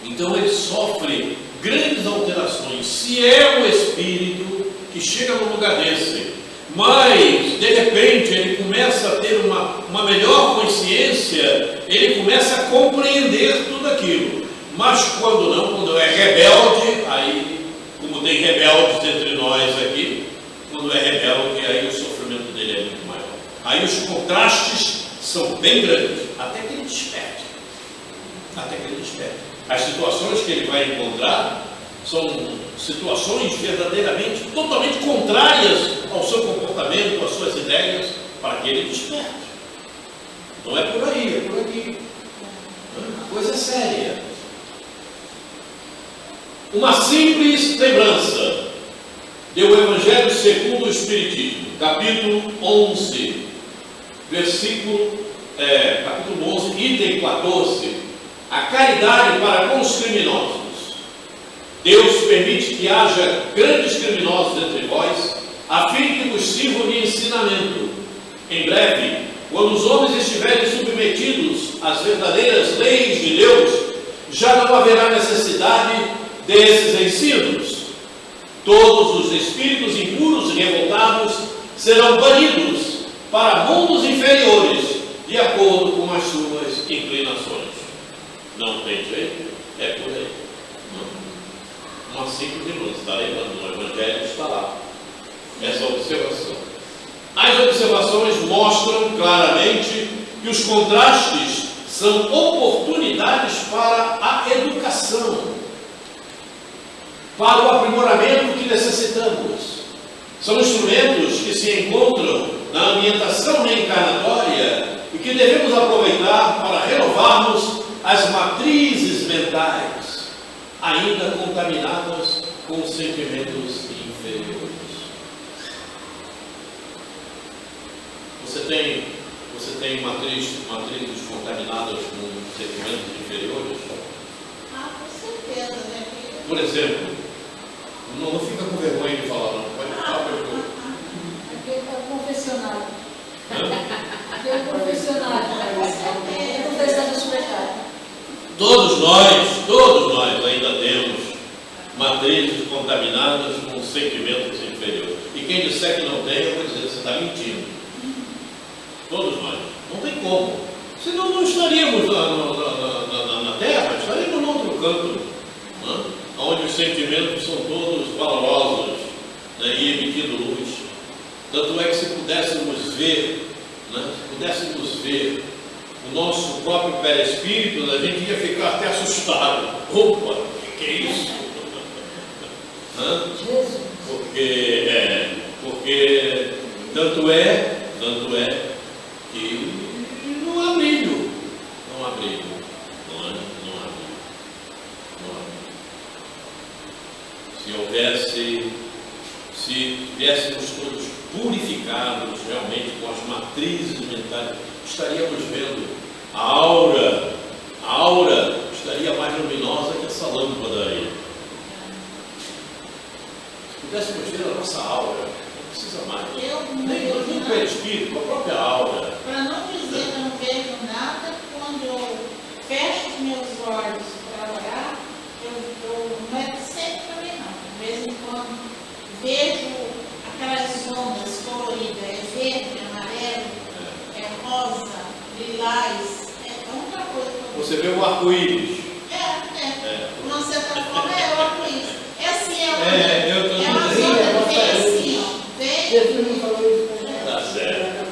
Então ele sofre grandes alterações. Se é um espírito que chega num lugar desse, mas de repente ele começa a ter uma melhor consciência, ele começa a compreender tudo aquilo. Mas quando é rebelde, aí, como tem rebeldes entre nós aqui, quando é rebelde, aí o sofrimento dele é muito maior. Aí os contrastes são bem grandes, até que ele desperte. As situações que ele vai encontrar são situações verdadeiramente, totalmente contrárias ao seu comportamento, às suas ideias, para que ele desperte. Não é por aí, é por aqui. A coisa é séria. Uma simples lembrança do Evangelho segundo o Espiritismo, capítulo 11, capítulo 11, item 14, a caridade para com os criminosos. Deus permite que haja grandes criminosos entre vós, a fim que vos sirvam de ensinamento. Em breve, quando os homens estiverem submetidos às verdadeiras leis de Deus, já não haverá necessidade desses ensinos. Todos os espíritos impuros e revoltados serão banidos para mundos inferiores, de acordo com as suas inclinações. Não tem jeito? É por aí. Não. Uma simples nuance, está lembrando, no Evangelho está lá. Essa observação. As observações mostram claramente que os contrastes são oportunidades para a educação, para o aprimoramento que necessitamos. São instrumentos que se encontram na ambientação reencarnatória e que devemos aproveitar para renovarmos as matrizes mentais, ainda contaminadas com sentimentos inferiores. Você tem matrizes contaminadas com sentimentos inferiores? Ah, com certeza, né? Por exemplo, não fica com vergonha de falar, não. Pode falar, pelo Aquele é o confessionário. Hã? Aquele é o confessionário. É confessar os pecados. Todos nós ainda temos matrizes contaminadas com sentimentos inferiores. E quem disser que não tem, eu vou dizer, você está mentindo. Todos nós. Não tem como. Senão não estaríamos na Terra, estaríamos em outro canto, né? Onde os sentimentos são todos valorosos, né? E emitindo luz. Tanto é que se pudéssemos ver, né? Se pudéssemos ver o nosso próprio perispírito, a gente ia ficar até assustado. Opa, o que é isso? Jesus. Porque tanto é que não há brilho. Não há brilho. Não há brilho. Se viéssemos todos purificados realmente com as matrizes mentais, estaríamos vendo a aura estaria mais luminosa que essa lâmpada aí. Se pudéssemos ver a nossa aura, não precisa mais. Nem o perispírito, a própria aura. Para não dizer que eu não vejo nada, quando eu fecho os meus olhos para orar, não é sempre também não. De vez em quando vejo aquelas ondas coloridas, é verde, amarelo, é rosa, lilás, é outra coisa. Você vê o arco-íris. De uma certa forma é o arco-íris. É assim, eu tô uma dizendo. zona que vem assim, ó. Jesus não falou isso pra gente. Tá certo.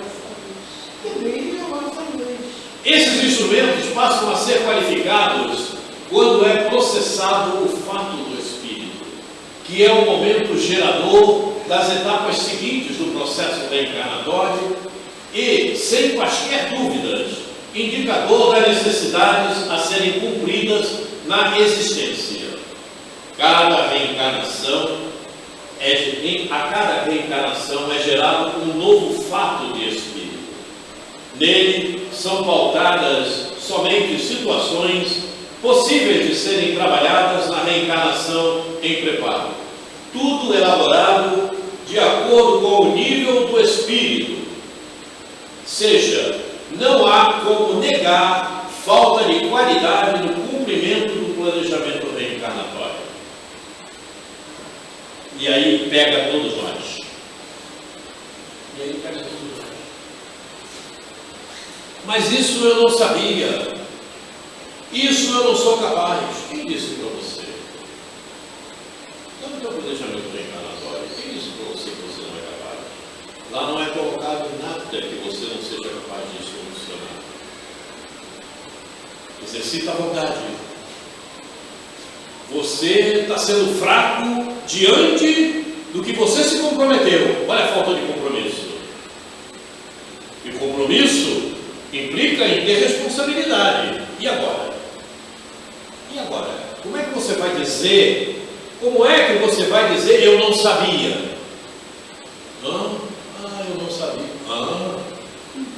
Que brilho, nossa luz. Esses instrumentos passam a ser qualificados quando é processado o fato do espírito, que é o momento gerador das etapas seguintes do processo reencarnatório e, sem quaisquer dúvidas, indicador das necessidades a serem cumpridas na existência. A cada reencarnação é gerado um novo fato de espírito. Nele são pautadas somente situações possíveis de serem trabalhadas na reencarnação em preparo. Tudo elaborado de acordo com o nível do espírito. Seja, não há como negar falta de qualidade no cumprimento do planejamento reencarnatório. E aí pega todos nós. Mas isso eu não sabia. Isso eu não sou capaz. Quem disse para você? Não tem o planejamento reencarnatório. Quem disse para você que você não é capaz? Lá não é colocado nada que você não seja capaz de solucionar. Exercita a vontade. Você está sendo fraco diante do que você se comprometeu. Olha a falta de compromisso. E compromisso implica em ter responsabilidade. E agora? E agora? Como é que você vai dizer? Como é que você vai dizer eu não sabia? Eu não sabia.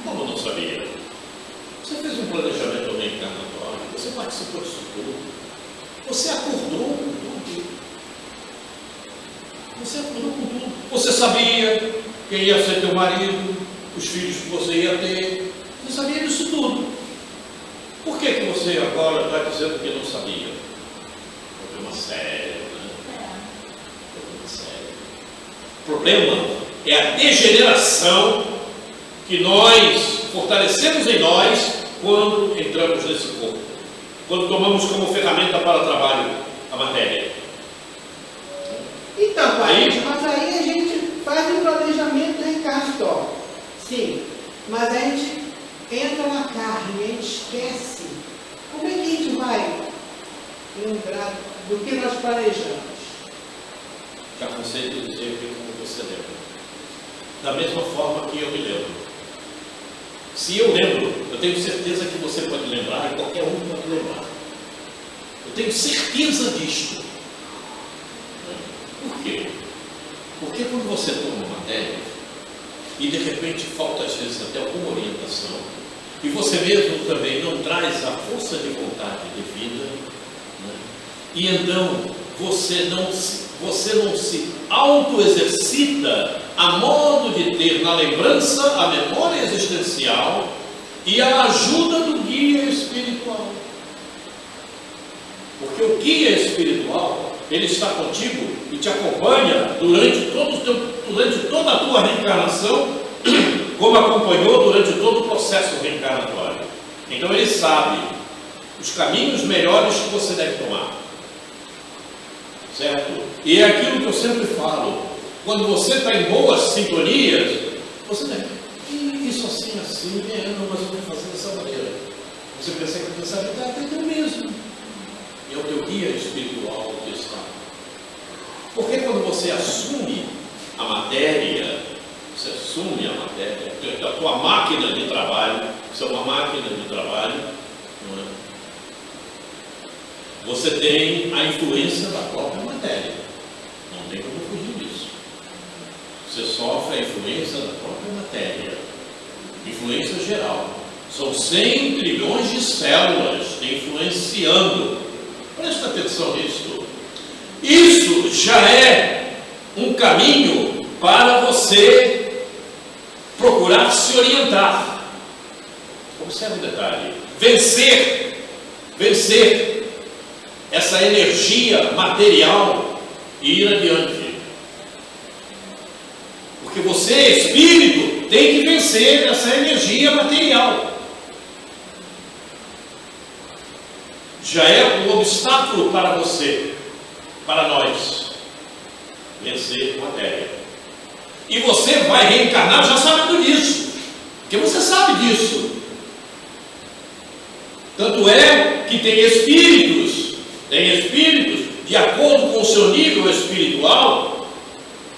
Como não sabia? Você fez um planejamento reencarnatório. Você você participou disso tudo. Você acordou com tudo. Você acordou com tudo. Você sabia quem ia ser teu marido, os filhos que você ia ter. Você sabia disso tudo. Por que você agora está dizendo que não sabia? Problema sério, né? Problema sério. O problema é a degeneração que nós fortalecemos em nós quando entramos nesse corpo. Quando tomamos como ferramenta para o trabalho a matéria. Então, mas aí a gente faz um planejamento reencarnatório. Sim, mas a gente entra na carne, a gente esquece. Como é que a gente vai lembrar do que nós planejamos? Já cansei de dizer como você lembra. Da mesma forma que eu me lembro. Se eu lembro, eu tenho certeza que você pode lembrar e qualquer um pode lembrar. Eu tenho certeza disto. Por quê? Porque quando você toma uma matéria e de repente falta às vezes até alguma orientação e você mesmo também não traz a força de vontade devida, né? E então você não se auto-exercita a modo de ter na lembrança a memória existencial e a ajuda do guia espiritual. Porque o guia espiritual, ele está contigo e te acompanha durante toda a tua reencarnação, como acompanhou durante todo o processo reencarnatório. Então ele sabe os caminhos melhores que você deve tomar. Certo? E é aquilo que eu sempre falo. Quando você está em boas sintonias, você deve, isso assim, não, mas eu vou fazer dessa maneira. Você pensa que pensar que está aprendendo mesmo. E é o teu guia espiritual que está. Porque quando você assume a matéria, a tua máquina de trabalho, isso é uma máquina de trabalho, não é? Você tem a influência da própria matéria. Não tem como fugir disso. Você sofre a influência da própria matéria. Influência geral. São 100 trilhões de células te influenciando. Presta atenção nisso. Isso já é um caminho para você procurar se orientar. Observe o detalhe. Vencer essa energia material e ir adiante. Porque você, espírito, tem que vencer essa energia material. Já é um obstáculo para você, para nós, vencer matéria. E você vai reencarnar já sabendo disso, porque você sabe disso. Tanto é que tem espíritos, de acordo com o seu nível espiritual,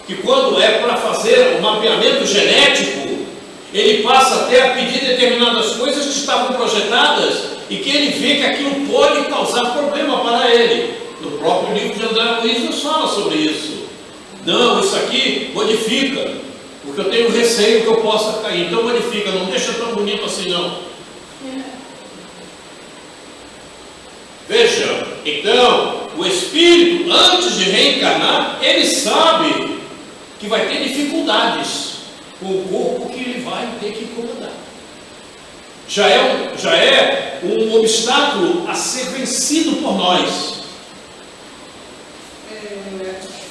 que quando é para fazer o mapeamento genético, ele passa até a pedir determinadas coisas que estavam projetadas e que ele vê que aquilo pode causar problema para ele. No próprio livro de André Luiz nos fala sobre isso. Não, isso aqui modifica, porque eu tenho receio que eu possa cair. Então modifica, não deixa tão bonito assim não. Veja, então, o espírito, antes de reencarnar, ele sabe que vai ter dificuldades com o corpo que ele vai ter que comandar. Já é um obstáculo a ser vencido por nós.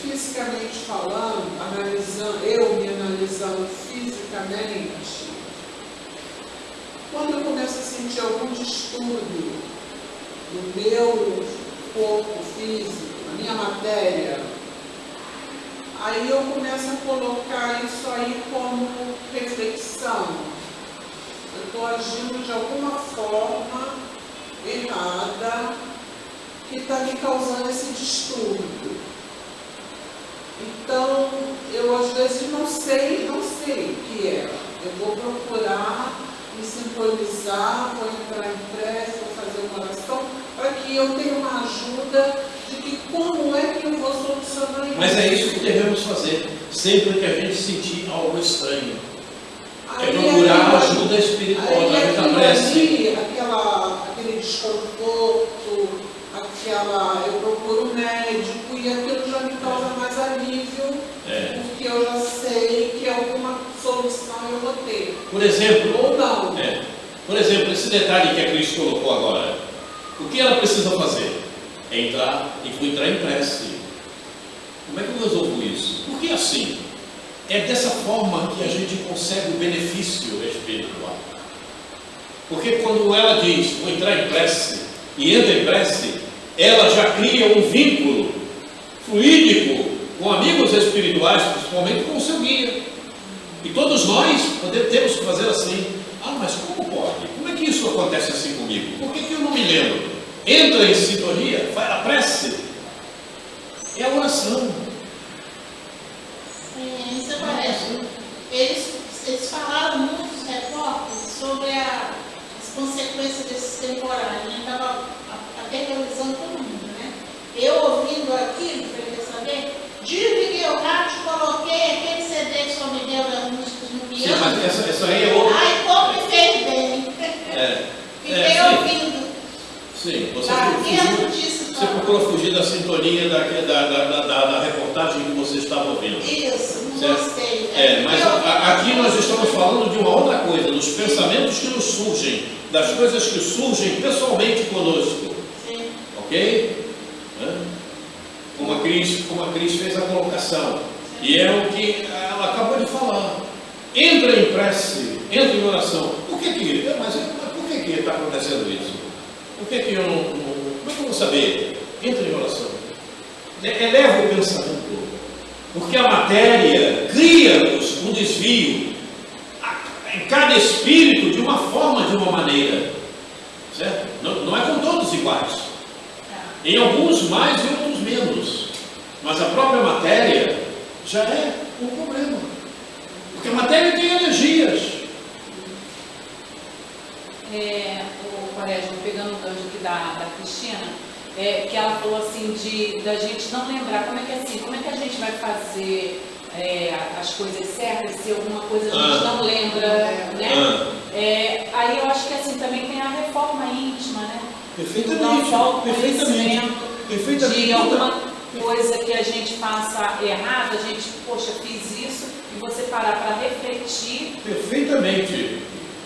Fisicamente falando, eu me analisando fisicamente, quando eu começo a sentir algum distúrbio no meu corpo físico, na minha matéria, aí eu começo a colocar isso aí como reflexão. Eu estou agindo de alguma forma errada que está me causando esse distúrbio. Então, eu às vezes não sei o que é. Eu vou procurar me sintonizar, vou entrar em prece, vou fazer uma oração, para que eu tenha uma ajuda de que como é que eu vou solucionar isso. Mas é isso que devemos fazer, sempre que a gente sentir algo estranho. Aí, é procurar ajuda espiritual, através da prece. Aquele desconforto, Por exemplo, Ou não. por exemplo, esse detalhe que a Cris colocou agora, o que ela precisa fazer? É entrar em prece. Como é que eu resolvo isso? Porque assim, é dessa forma que a gente consegue o benefício espiritual. Porque quando ela diz, vou entrar em prece, e entra em prece, ela já cria um vínculo fluídico com amigos espirituais, principalmente com o seu guia. E todos nós temos que fazer assim. Ah, mas como pode? Como é que isso acontece assim comigo? Por que eu não me lembro? Entra em sintonia, faz a prece. É a oração. Isso parece. Eles falaram muitos repórteres sobre as consequências desses temporais. A gente estava aterrorizando todo mundo, né? Eu ouvindo aquilo, queria saber, desliguei o rádio, coloquei aquele CD que só me deu das músicas no piano. Sim, mas essa aí é outra. Ai, como me fez bem. Fiquei ouvindo. Sim, Você procurou fugir da sintonia da reportagem que você estava ouvindo. Isso, não certo? gostei. Mas aqui nós estamos falando de uma outra coisa, dos pensamentos que nos surgem, das coisas que surgem pessoalmente conosco. Sim. Ok? Como a Cris fez a colocação. E é o que ela acabou de falar. Entra em prece, entra em oração. Por que está acontecendo isso? Por que eu não. Como é que eu vou saber? Entra em oração. Eleva o pensamento. Porque a matéria cria-nos um desvio em cada espírito de uma forma, de uma maneira. Certo? Não é com todos iguais. Em alguns mais e outros menos. Mas a própria matéria já é um problema. Porque a matéria tem energias. O Quaresma, pegando o gancho aqui da Cristina, que ela falou assim da gente não lembrar, como é que a gente vai fazer as coisas certas se alguma coisa a gente não lembra, né? Aí eu acho que assim também tem a reforma íntima, né? Perfeitamente. Não só o Perfeitamente. de alguma coisa que a gente faça errado, a gente, poxa, fiz isso, e você parar para refletir. Perfeitamente.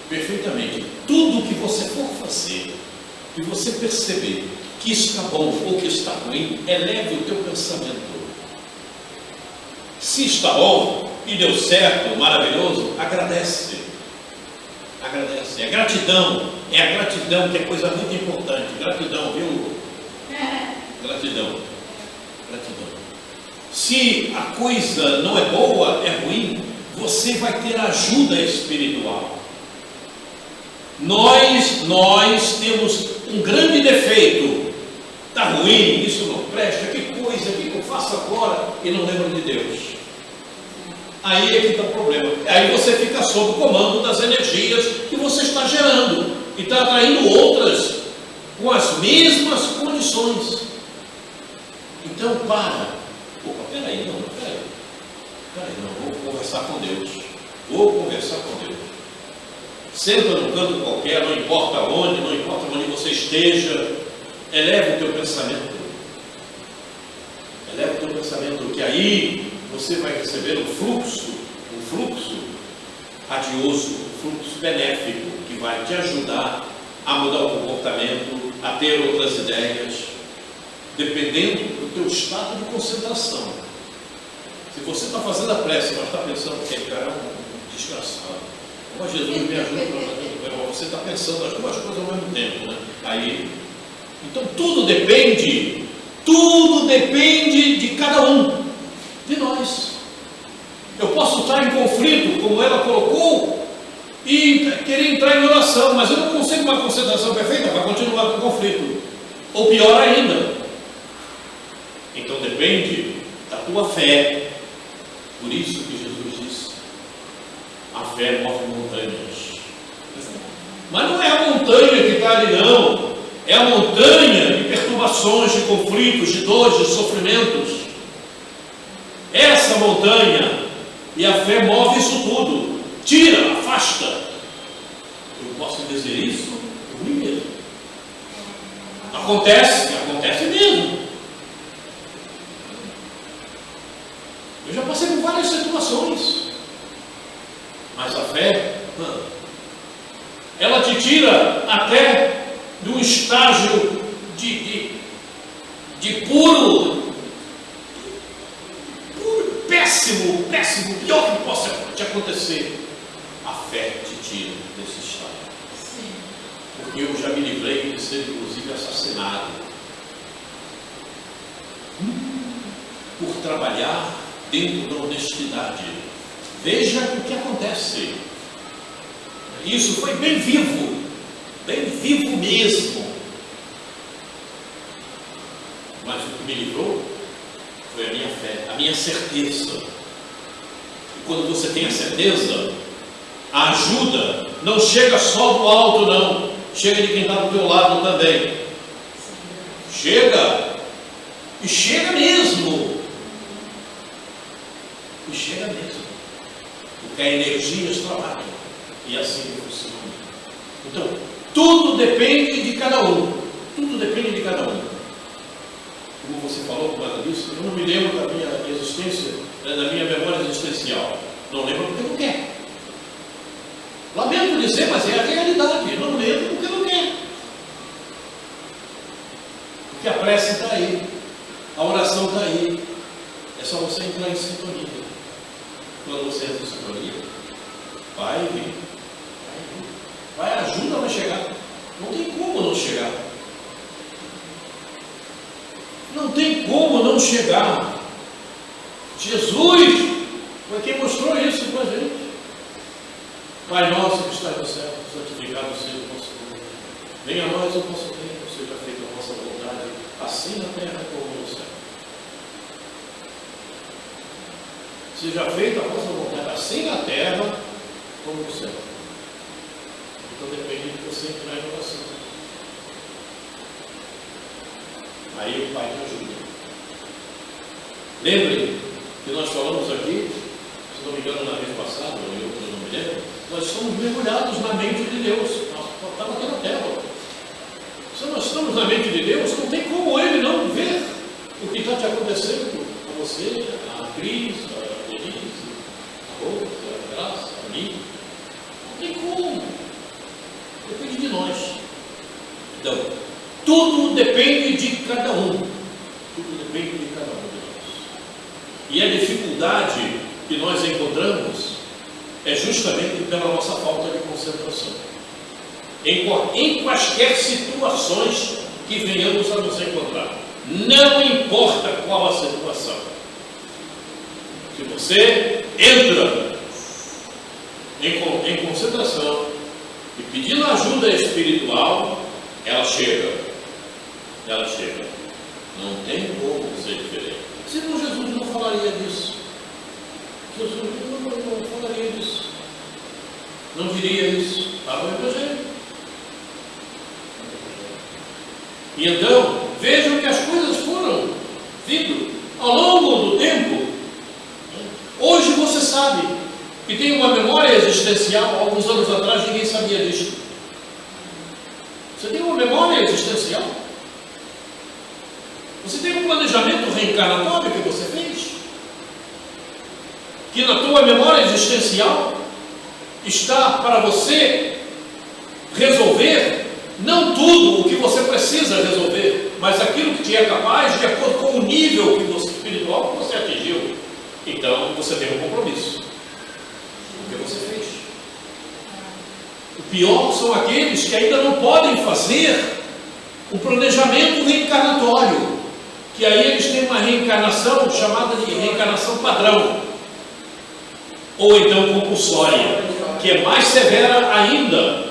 Perfeitamente. Tudo que você for fazer, e você perceber que está bom ou que está ruim, eleve o teu pensamento. Se está bom e deu certo, maravilhoso, agradece. Agradece. É a gratidão que é coisa muito importante. Gratidão, viu? Gratidão. Se a coisa não é boa, é ruim, você vai ter ajuda espiritual. Nós temos um grande defeito. Está ruim, isso não presta, que coisa, o que eu faço agora? E não lembro de Deus. Aí é que está o problema. Aí você fica sob o comando das energias que você está gerando e está atraindo outras com as mesmas condições. Então para. Opa, peraí, não, vou conversar com Deus. Senta num canto qualquer, não importa onde você esteja, eleva o teu pensamento. Que aí você vai receber um fluxo radioso, um fluxo benéfico, que vai te ajudar a mudar o comportamento, a ter outras ideias, dependendo do teu estado de concentração. Se você está fazendo a prece, mas está pensando que cara é um desgraçado, como Jesus me ajuda, você está pensando as duas coisas ao mesmo tempo, né? Aí, então tudo depende de cada um, de nós. Eu posso estar em conflito, como ela colocou, e querer entrar em oração, mas eu não consigo uma concentração perfeita para continuar com o conflito, ou pior ainda. Então depende da tua fé. Por isso que Jesus disse: a fé move montanhas. Mas não é a montanha que está ali, não. É a montanha de perturbações, de conflitos, de dores, de sofrimentos. Essa montanha, e a fé move isso tudo. Tira, afasta. Eu posso dizer isso por mim mesmo. Acontece mesmo. Eu já passei por várias situações. Mas a fé te tira até do estágio de puro, péssimo, pior que possa te acontecer. A fé te tira desse estado. Sim. Porque eu já me livrei de ser, inclusive, assassinado por trabalhar dentro da honestidade. Veja o que acontece. Isso foi bem vivo mesmo. Mas o que me livrou foi a minha fé, a minha certeza. E quando você tem a certeza, a ajuda não chega só do alto, não. Chega de quem está do teu lado também. Chega. E chega mesmo. E chega mesmo. Porque a energias trabalham. E assim funciona. Então, tudo depende de cada um. Tudo depende de cada um. Como você falou por causa disso, eu não me lembro da minha existência, da minha memória existencial. Não lembro porque não quer. Lamento dizer, mas é a realidade. Não lembro porque não quer. Porque a prece está aí. A oração está aí. É só você entrar em sintonia. Quando você entra em sintonia, vai vir. Vai, a ajuda vai chegar. Não tem como não chegar. Não tem como não chegar. Jesus foi quem mostrou isso para a gente. Pai nosso que estás no céu, santificado seja o vosso nome. Venha a nós o vosso reino, seja feita a vossa vontade, assim na terra como no céu. Seja feita a vossa vontade, assim na terra como no céu. Então depende de você entrar em oração. Aí o Pai te ajuda. Lembre que nós falamos aqui, se não me engano na vez passada, ou eu não me lembro, nós somos mergulhados na mente de Deus. Estava aqui na tela. Se nós estamos na mente de Deus, não tem como Ele não ver o que está te acontecendo com você, a Cris, a Denise, a Rosa, a Graça, a mim. Não tem como. Depende de nós. Então, tudo depende de cada um. Tudo depende de cada um de nós. E a dificuldade que nós encontramos é justamente pela nossa falta de concentração. Em quaisquer situações que venhamos a nos encontrar. Não importa qual a situação. Se você entra em concentração e pedindo ajuda espiritual, ela chega. Ela chega. Não tem como ser diferente. Senão Jesus não falaria disso. Jesus não falaria disso. Não diria isso. Estava no Evangelho. E então, vejam que as coisas foram vindo ao longo do tempo. Hoje você sabe que tem uma memória existencial. Alguns anos atrás ninguém sabia disso. Você tem uma memória existencial? Você tem um planejamento reencarnatório que você fez? Que na tua memória existencial está para você resolver não tudo o que você precisa resolver, mas aquilo que te é capaz de acordo com o nível espiritual que você atingiu. Então você tem um compromisso. O que você fez? O pior são aqueles que ainda não podem fazer o planejamento reencarnatório, que aí eles têm uma reencarnação chamada de reencarnação padrão, ou então compulsória, que é mais severa ainda.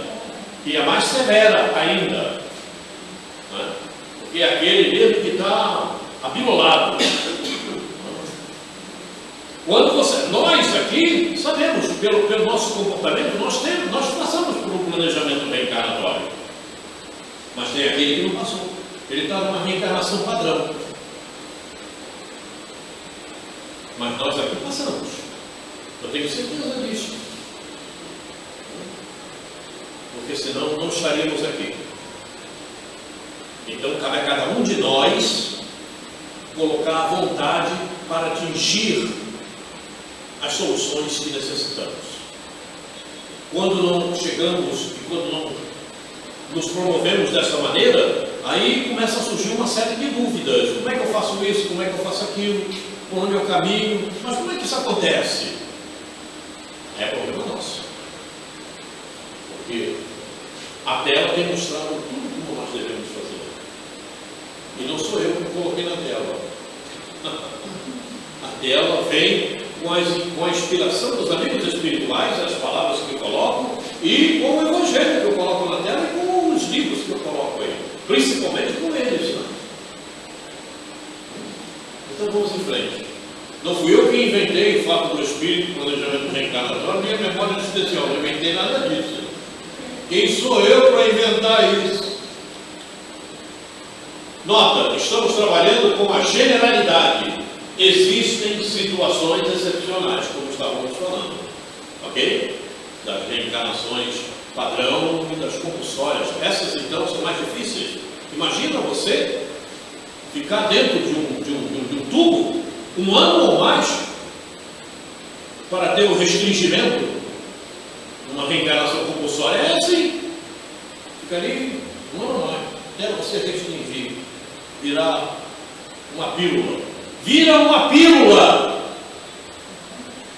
Porque é aquele mesmo que está abilolado. Quando nós aqui sabemos, pelo nosso comportamento, nós passamos por um planejamento reencarnatório. Mas tem aquele que não passou. Ele está numa reencarnação padrão. Mas nós aqui passamos. Eu tenho certeza disso. Porque senão não estaríamos aqui. Então cabe a cada um de nós colocar a vontade para atingir as soluções que necessitamos. Quando não chegamos e quando não nos promovemos dessa maneira, aí começa a surgir uma série de dúvidas. Como é que eu faço isso? Como é que eu faço aquilo? Por onde eu caminho? Mas como é que isso acontece? É problema nosso. Porque a tela tem mostrado tudo como nós devemos fazer. E não sou eu que coloquei na tela. A tela vem com a inspiração dos amigos espirituais, as palavras que eu coloco, e com o Evangelho que eu coloco na tela e com os livros que eu coloco aí. Principalmente com eles. Né? Então vamos em frente. Não fui eu que inventei o fato do Espírito, planejamento reencarnatório, minha memória existencial. Não inventei nada disso. Quem sou eu para inventar isso? Nota, estamos trabalhando com a generalidade. Existem situações excepcionais, como estávamos falando, ok? Das reencarnações padrão e das compulsórias. Essas então são mais difíceis. Imagina você ficar dentro de um tubo 1 ano ou mais para ter um restringimento. Uma reencarnação compulsória é assim. Fica ali 1 ano ou mais, até você restringir, virar uma pílula. Vira uma pílula.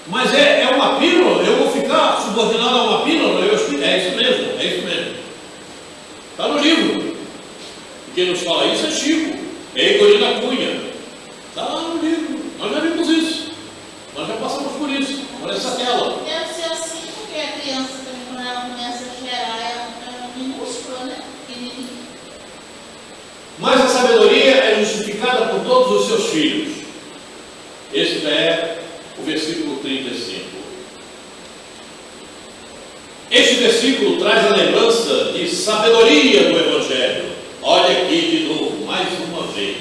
Mas é uma pílula? Eu vou ficar subordinado a uma pílula? É isso mesmo. Está no livro. E quem nos fala isso é Chico, é Igorina Cunha. Está lá no livro. Nós já vimos isso. Nós já passamos por isso. Olha essa tela. Deve ser assim, porque a criança também, quando ela começa a gerar, é minúscula, né? Pequenininha. Mas a sabedoria é justificada por todos os seus filhos. Este é o versículo 35. Este versículo traz a lembrança de sabedoria do Evangelho. Olha aqui de novo, mais uma vez.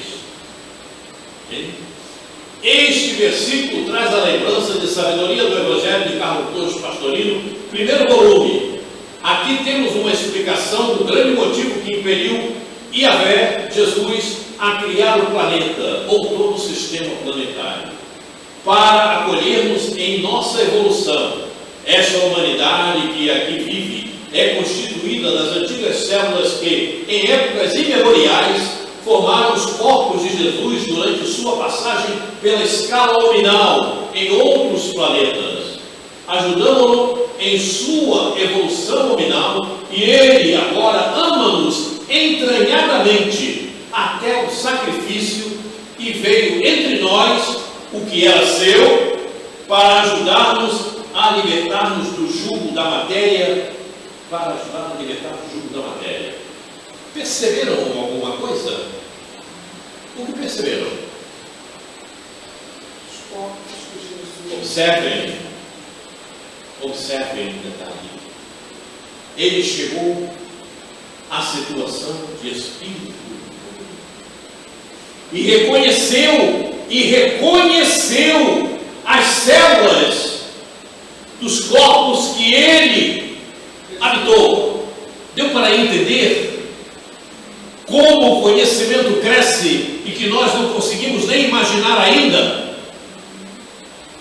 Este versículo traz a lembrança de sabedoria do Evangelho de Carlos Torres Pastorino, primeiro volume. Aqui temos uma explicação do grande motivo que impeliu Yahvé, Jesus, a criar o planeta, ou todo o sistema planetário, para acolhermos em nossa evolução. Esta humanidade que aqui vive é constituída das antigas células que, em épocas imemoriais, formaram os corpos de Jesus durante sua passagem pela escala luminal em outros planetas, ajudando-no em sua evolução luminal, e Ele agora ama-nos entranhadamente até o sacrifício, e veio entre nós o que era seu, para ajudar-nos a libertar-nos do jugo da matéria, Perceberam alguma coisa? O que perceberam? Os corpos de Jesus. Observem o detalhe. Ele chegou à situação de espírito e reconheceu as células dos corpos que ele habitou. Deu para entender como o conhecimento cresce e que nós não conseguimos nem imaginar ainda?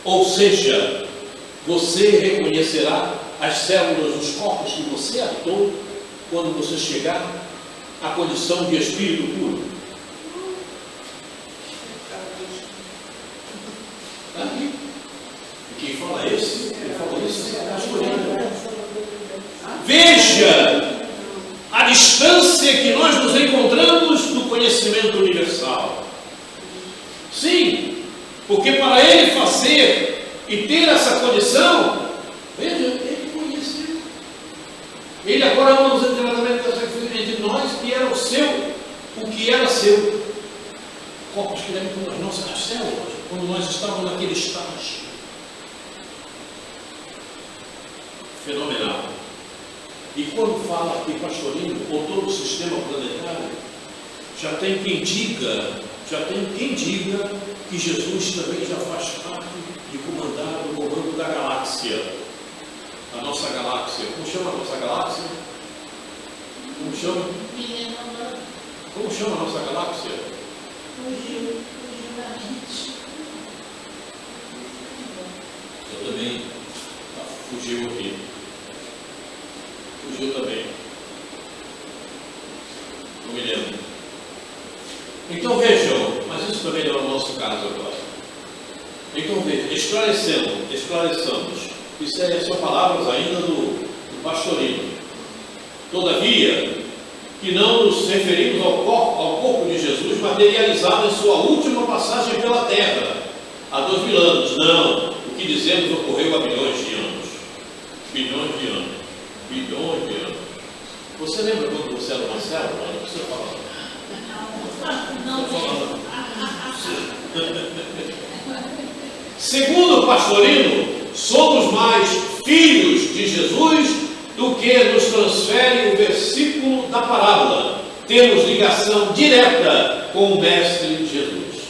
Ou seja, você reconhecerá as células dos corpos que você habitou quando você chegar à condição de espírito puro. Aqui. E quem fala isso é a Pastorino. Veja a distância que nós nos encontramos do conhecimento universal. Sim, porque para ele fazer e ter essa condição, veja, ele conheceu. Ele agora ama nos entrenamentos entre nós, que era o que era seu. Corpos que devem com as nossas células, quando nós estávamos naquele estágio. Fenomenal. E quando fala aqui Pastorino, ou todo o sistema planetário, já tem quem diga que Jesus também já faz parte de comandar o comando da galáxia. A nossa galáxia. Como chama a nossa galáxia? Como chama a nossa galáxia? Fugiu da mente. Eu também. Fugiu aqui. Fugiu também. Então vejam, mas isso também não é o nosso caso agora. Então vejam, esclareçamos. Isso são palavras ainda do pastorino. Todavia, que não nos referimos ao corpo de Jesus materializado em sua última passagem pela terra, há 2000 anos. Não, o que dizemos ocorreu há bilhões de anos. Bilhões de anos. Bilhões de anos. Você lembra quando você era uma célula? Não precisa falar. Não. Segundo o pastorino, somos mais filhos de Jesus do que nos transfere o versículo da parábola. Temos ligação direta com o Mestre Jesus.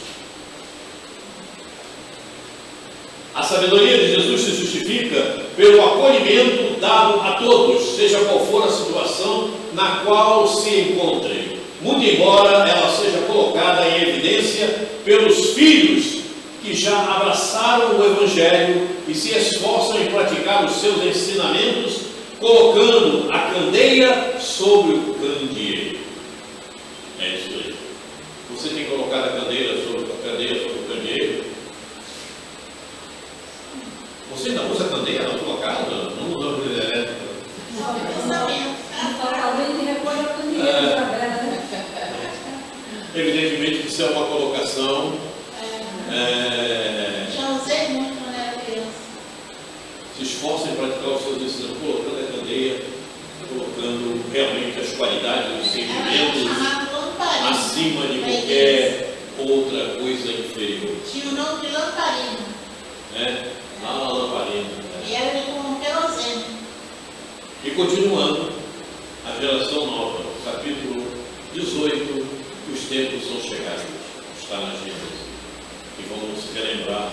A sabedoria de Jesus se justifica pelo acolhimento dado a todos, seja qual for a situação na qual se encontrem, muito embora ela seja colocada em evidência pelos filhos que já abraçaram o Evangelho e se esforçam em praticar os seus ensinamentos, colocando a candeia sobre o candeeiro. É isso aí. Você tem colocado a candeia sobre o candeeiro? Você ainda usa candeia na tua casa? Não usa luz elétrica? Evidentemente que isso é uma colocação. Já usei muito quando era criança. Se esforça em praticar os seus ensinos, colocando a candeia, colocando realmente as qualidades dos sentimentos acima de qualquer outra coisa inferior. Tinha o nome de lamparina. Lamparina. E era com querosene. E continuando, a geração nova, capítulo 18, os tempos são chegados, está na Gênesis. E vamos relembrar,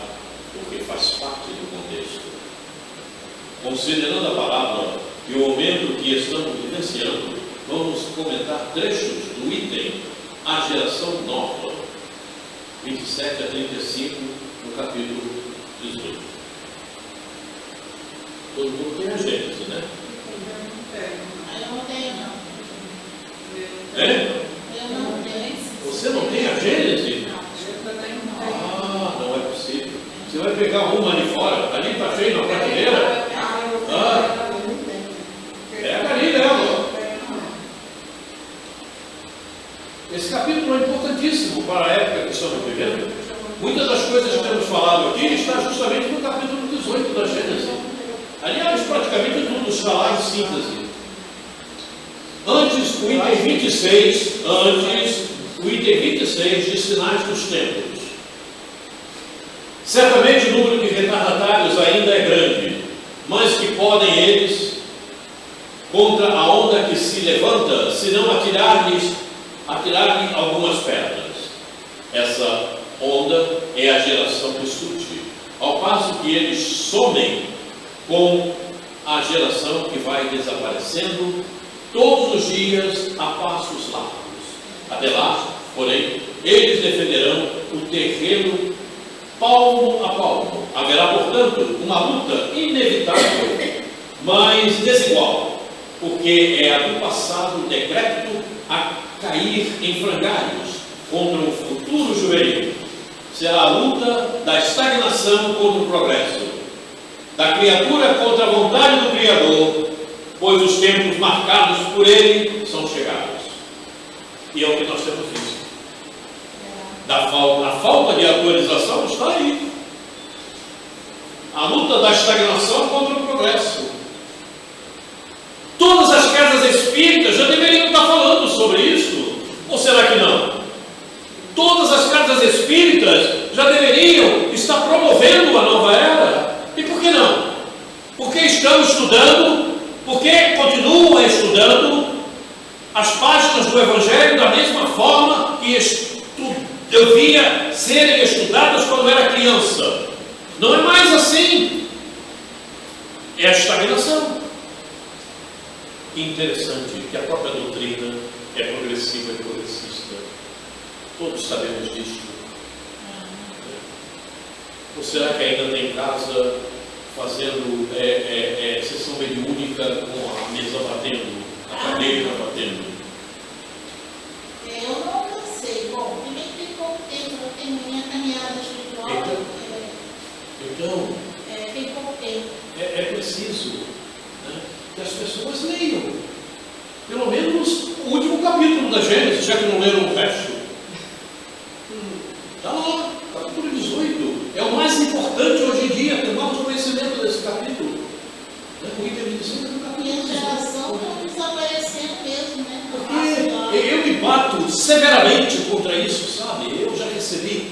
porque faz parte do contexto. Considerando a palavra e o momento que estamos vivenciando, vamos comentar trechos do item A Geração Nova, 27 a 35, no capítulo 18. Todo mundo tem a Gênesis, né? Eu não tenho, não. Eu não tenho. Você não tem a Gênesis? Não é possível. Você vai pegar uma ali fora, ali está cheio na prateleira. Pega ali dela. Esse capítulo é importantíssimo para a época que estamos vivendo. Muitas das coisas que temos falado aqui está justamente no capítulo 18 da Gênesis. Aliás, praticamente tudo está lá em síntese. Antes, o item 26 de sinais dos tempos. Certamente o número de retardatários ainda é grande, mas que podem eles, contra a onda que se levanta, se não atirar-lhe algumas pedras. Essa onda é a geração que surge, ao passo que eles somem com a geração que vai desaparecendo todos os dias a passos largos. Até lá, porém, eles defenderão o terreno palmo a palmo. Haverá, portanto, uma luta inevitável, mas desigual, porque é a do passado decrépito a cair em frangalhos contra um futuro juvenil. Será a luta da estagnação contra o progresso, da criatura contra a vontade do Criador, pois os tempos marcados por Ele são chegados. E é o que nós temos visto. A falta de atualização está aí. A luta da estagnação contra o progresso. Todas as casas espíritas já deveriam estar falando sobre isso. Ou será que não? Todas as casas espíritas já deveriam estar promovendo a nova era. E por que não? Porque estão estudando, porque continuam estudando as páginas do Evangelho da mesma forma que devia serem estudadas quando era criança. Não é mais assim. É a estagnação. Interessante que a própria doutrina é progressiva e progressista. Todos sabemos disso. Ou será que ainda tem casa fazendo sessão mediúnica com a mesa batendo, a cadeira batendo? Eu não sei. Bom, primeiro capítulo da Gênesis, já que não leram o resto. Está lá, capítulo 18. É o mais importante hoje em dia, tomamos conhecimento desse capítulo. O item 25 é do E capítulo a 18. geração está desaparecendo mesmo, né? Porque eu me bato severamente contra isso, sabe? Eu já recebi,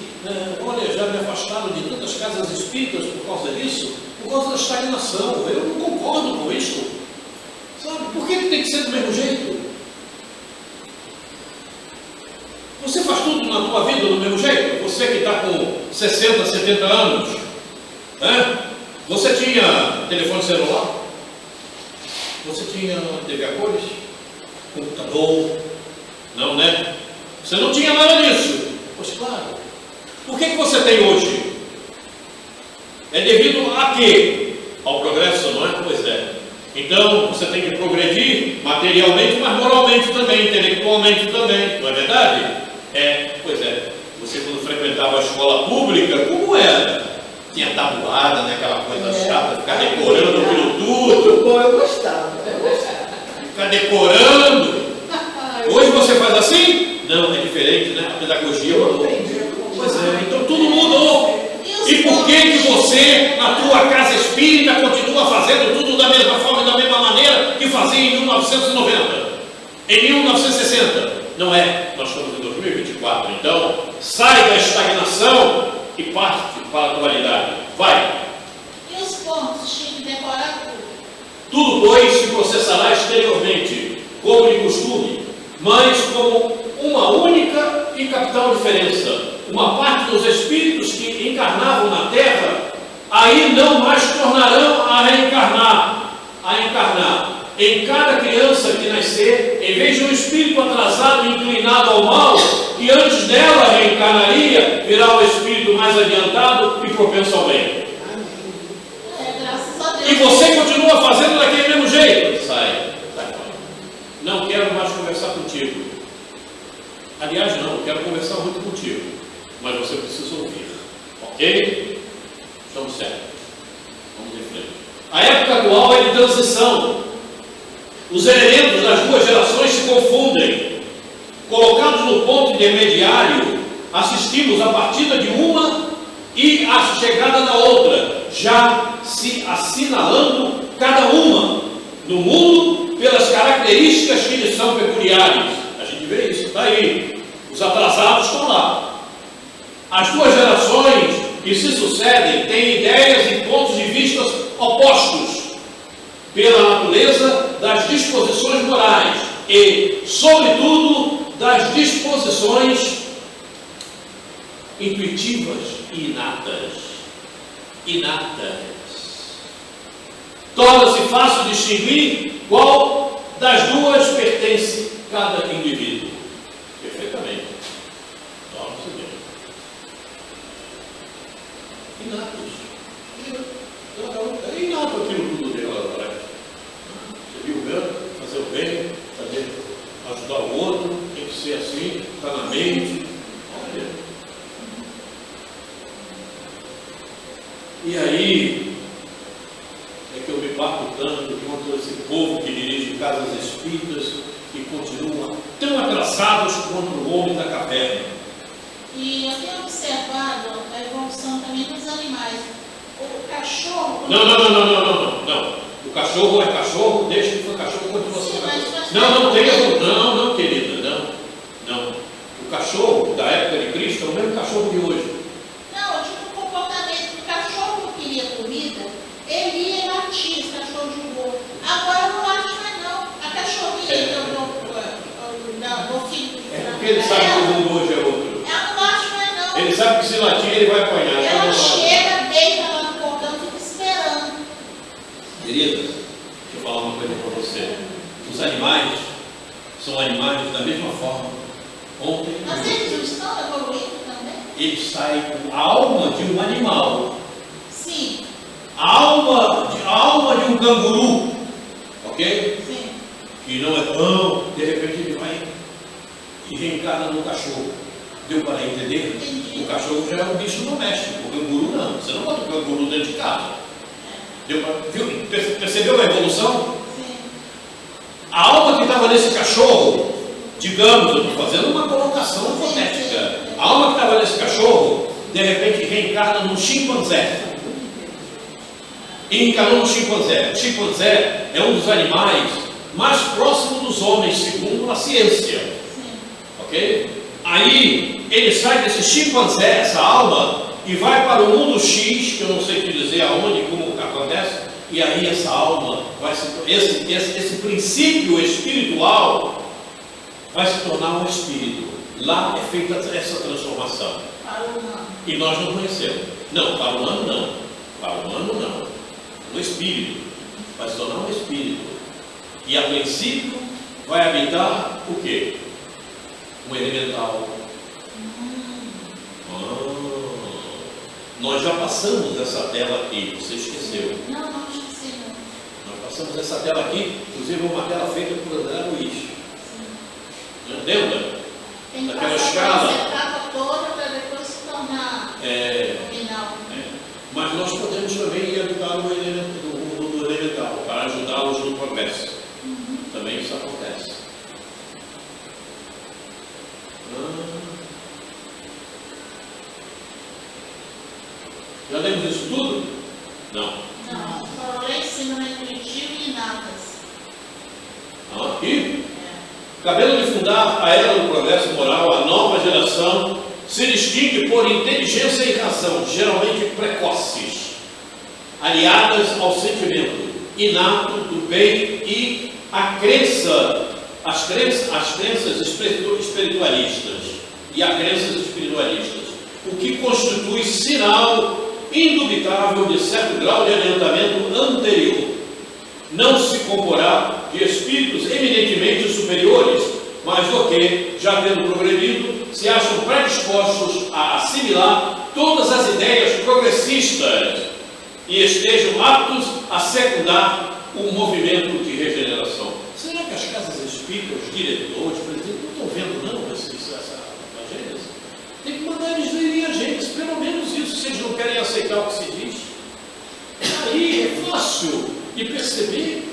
olha, já me afastaram de tantas casas espíritas por causa disso, por causa da estagnação. Eu não concordo com isso. Sabe? Por que tem que ser do mesmo jeito? Você faz tudo na tua vida do mesmo jeito? Você que está com 60, 70 anos, né? Você tinha telefone celular? Você tinha TV a cores? Computador? Não, né? Você não tinha nada disso. Pois claro. Por que você tem hoje? É devido a quê? Ao progresso, não é? Pois é. Então, você tem que progredir materialmente, mas moralmente também, intelectualmente também. Não é verdade? Pois é. Você quando frequentava a escola pública, como era? Tinha tabuada, né? Aquela coisa chata, ficar decorando aquilo tudo. Muito bom, eu gostava. Ficar decorando. Hoje você faz assim? Não, é diferente, né? A pedagogia mudou. Pois é, então tudo mudou. E por que você, na tua casa espírita, continua fazendo tudo da mesma forma e da mesma maneira que fazia em 1990? Em 1960? Não é. Nós estamos em 2024. Então, sai da estagnação e parte para a atualidade. Vai. E os pontos, tinha que decorar tudo. Tudo, pois, se processará exteriormente, como de costume, mas como uma única e capital diferença. Uma parte dos espíritos que encarnavam na Terra, aí não mais tornarão a encarnar. Em cada criança que nascer, em vez de um espírito atrasado e inclinado ao mal, que antes dela reencarnaria, virá o espírito mais adiantado e propenso ao bem. Graças a Deus. E você continua fazendo daquele mesmo jeito. Sai fora. Não quero mais conversar contigo. Aliás, não, quero conversar muito contigo. Mas você precisa ouvir. Ok? Estamos certos. Vamos em frente. A época atual é de transição. Os elementos das duas gerações se confundem. Colocados no ponto intermediário, assistimos a partida de uma e a chegada da outra, já se assinalando cada uma no mundo pelas características que lhes são peculiares. A gente vê isso, está aí. Os atrasados estão lá. As duas gerações que se sucedem têm ideias e pontos de vista opostos pela natureza das disposições morais e, sobretudo, das disposições intuitivas e inatas. Torna-se fácil distinguir qual das duas pertence cada indivíduo. Perfeitamente. Torna-se bem. Inatos. É inato aquilo tudo dele lá atrás. Você viu mesmo? Fazer o bem, ajudar o outro, tem que ser assim, está na mente. Olha. E aí é que eu me bato tanto contra esse povo que dirige casas espíritas e continua tão atrasados quanto o homem da caverna. E eu tenho observado a evolução também dos animais. O cachorro... Não. O cachorro é cachorro, deixa que for cachorro, continua sendo cachorro. Não, querida, não. O cachorro da época de Cristo é o mesmo cachorro de hoje. Não, eu tive um comportamento do cachorro que queria comida, ele ia e latia, esse cachorro de rua. Agora não late mais não. A cachorrinha do filho. É porque ele sabe que o mundo hoje é outro. Ela não late mais não. Ele sabe que se latir ele vai apanhar. Ela chega, deita lá no portão e fica esperando. Queridas, deixa eu falar uma coisa para você. Os animais são animais da mesma forma. Ontem, Mas eles não estão evoluindo também? eles saem com a alma de um animal. Sim. A alma de um canguru. Ok? Sim. Que não é tão, de repente ele vai e reencarna no cachorro. Deu para entender? Entendi. O cachorro já é um bicho doméstico, o canguru não. Você não bota o canguru dentro de casa. Percebeu a evolução? Sim. A alma que estava nesse cachorro Digamos, eu estou fazendo uma colocação hipotética. A alma que estava nesse cachorro, de repente reencarna num chimpanzé. E encarnou no chimpanzé. O chimpanzé é um dos animais mais próximos dos homens, segundo a ciência. Ok? Aí ele sai desse chimpanzé, essa alma, e vai para o mundo X, que eu não sei te dizer aonde, como acontece, e aí essa alma vai se esse princípio espiritual vai se tornar um espírito. Lá é feita essa transformação. Para o humano. E nós não conhecemos. Não, para o humano não. Para o humano não. No espírito. Vai se tornar um espírito. E a princípio vai habitar o quê? Um elemental. Nós já passamos essa tela aqui, você esqueceu. Não esqueci não. Nós passamos essa tela aqui, inclusive uma tela feita por André Luiz. Lembra? Tem que Daquela passar escala. essa etapa toda para depois se tornar o final. Mas nós podemos também ir habitar o mundo elemental para ajudá-los no progresso. Também isso acontece. Já lemos isso tudo? Não. Não, foram leis, ensino intuitivo e inatas. Aqui? Cabendo de fundar a era do progresso moral, a nova geração se distingue por inteligência e razão, geralmente precoces, aliadas ao sentimento inato do bem e a crença, as crenças espiritualistas e a crenças espiritualistas, o que constitui sinal indubitável de certo grau de adiantamento anterior. Não se comporá de espíritos eminentemente superiores, mas do que, já tendo progredido, se acham predispostos a assimilar todas as ideias progressistas e estejam aptos a secundar o movimento de regeneração. Será que as casas espíritas, os diretores, presidentes, não estão vendo não essa agenda? Tem que mandar eles lerem a gente, pelo menos isso, se eles não querem aceitar o que se diz. Aí é fácil de perceber,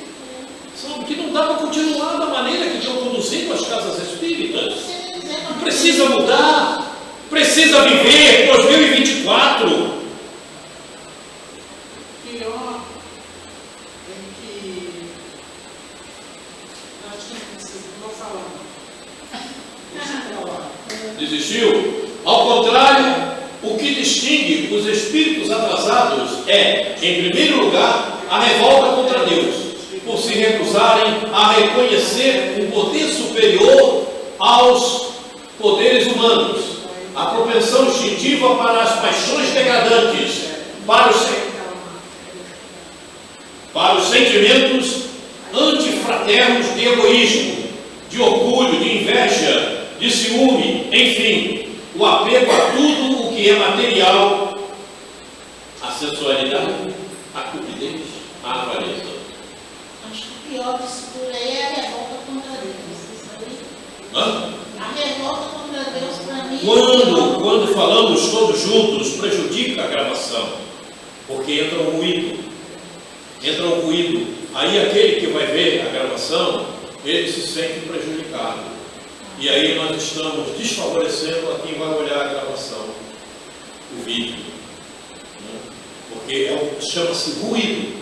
sabe, que não dá para continuar da maneira que estão conduzindo as casas espíritas. Precisa mudar, precisa viver 2024. Pior é que nós temos que vou falando. Deixa pra lá. Desistiu? Ao contrário, o que distingue os espíritos atrasados é, em primeiro lugar, a revolta contra Deus, por se recusarem a reconhecer um poder superior aos poderes humanos, a propensão instintiva para as paixões degradantes, para os sentimentos antifraternos de egoísmo, de orgulho, de inveja, de ciúme, enfim, o apego a tudo o que é material, a sensualidade, a cupidez, a avareza. Acho que o pior disso tudo aí é a revolta contra Deus. Você sabia? A revolta contra Deus, para mim. Quando falamos todos juntos, prejudica a gravação, porque entra um ruído. Aí aquele que vai ver a gravação, ele se sente prejudicado. E aí nós estamos desfavorecendo a quem vai olhar a gravação, o vídeo. Porque chama-se ruído.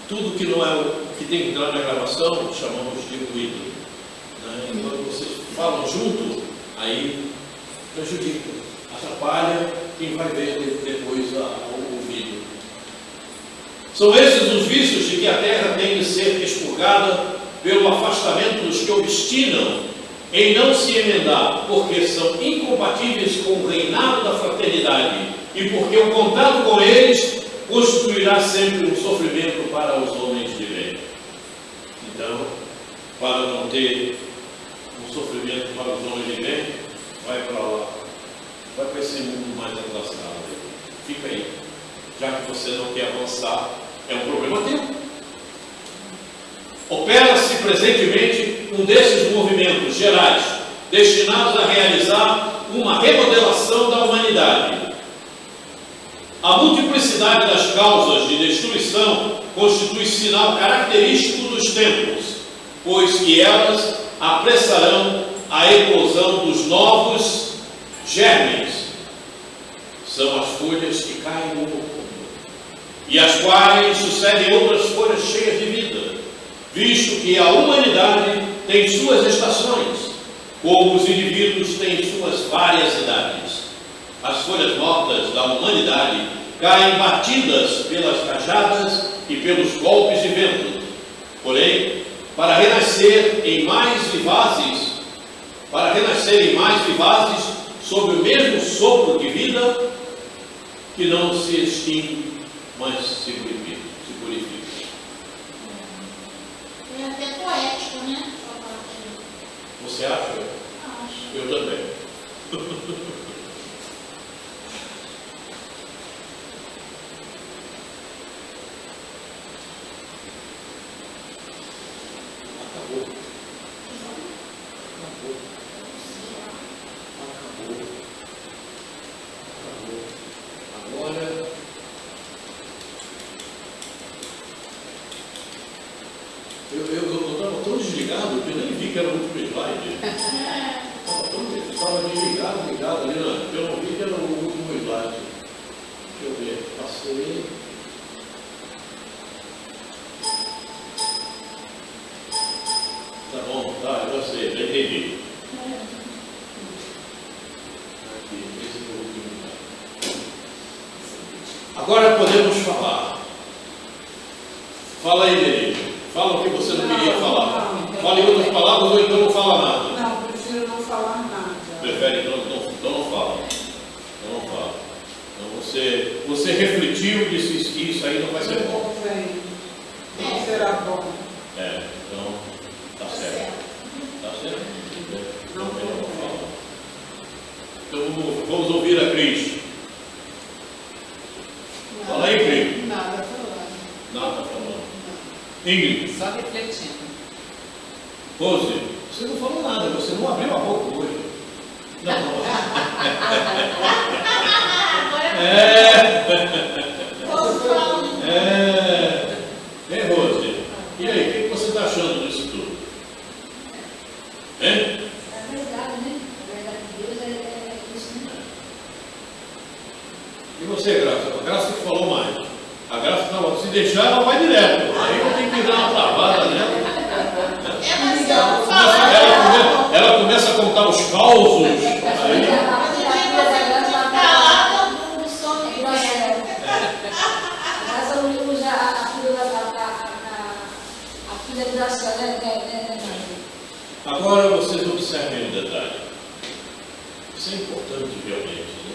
Tudo que não é o que tem que entrar na gravação, chamamos de ruído. E quando vocês falam junto, aí prejudica, atrapalha quem vai ver depois o vídeo. São esses os vícios de que a terra tem de ser expurgada pelo afastamento dos que obstinam em não se emendar, porque são incompatíveis com o reinado da fraternidade e porque o contato com eles constituirá sempre um sofrimento para os homens de bem. Então, para não ter um sofrimento para os homens de bem, vai para lá, vai para esse mundo mais atrasado. Fica aí, já que você não quer avançar, é um problema teu. Opera-se presentemente um desses movimentos gerais, destinados a realizar uma remodelação da humanidade. A multiplicidade das causas de destruição constitui sinal característico dos tempos, pois que elas apressarão a eclosão dos novos germes. São as folhas que caem no outono, e as quais sucedem outras folhas cheias de vida, visto que a humanidade tem suas estações, como os indivíduos têm suas várias idades. As folhas mortas da humanidade caem batidas pelas rajadas e pelos golpes de vento. Porém, para renascerem mais vivazes sob o mesmo sopro de vida, que não se extingue, mas se purifica. É até poético, né? Você acha? Acho. Eu também. Acabou. Agora, eu estava tão desligado que eu nem vi que era o último slide. Estava ligado ali, eu não vi que era o último slide. Deixa eu ver, passei. Tá bom, tá, eu já sei, já entendi. Aqui, esse é o último slide. Agora podemos falar. Fala aí, Denise. Fala o que você não queria falar. Fala em outras palavras ou então não fala nada. Não, prefiro não falar nada. Prefere então não fala. Não fala. Então você refletiu e disse que isso aí não vai ser bom. Não será bom. Então tá certo. Tá certo? Não, melhor não falar. Então vamos ouvir a Cris. Fala aí, Cris. Nada falando. Nada falando. Ingrid. Só refletindo. Rose, você não falou nada, você não abriu a boca hoje. Não. Rose, e aí, o que você está achando disso tudo? É verdade, né? A verdade de Deus é isso, né? E você, Graça? A Graça que falou mais. A Graça estava, se deixar, ela vai direto. Aí eu tenho que dar uma travada nela. Mas eu vou falar. Ela começa a contar os causos. Aí, Calada do sono de guerra. Essa usa a fidelização, né? agora vocês observem um detalhe. Isso é importante realmente. Né?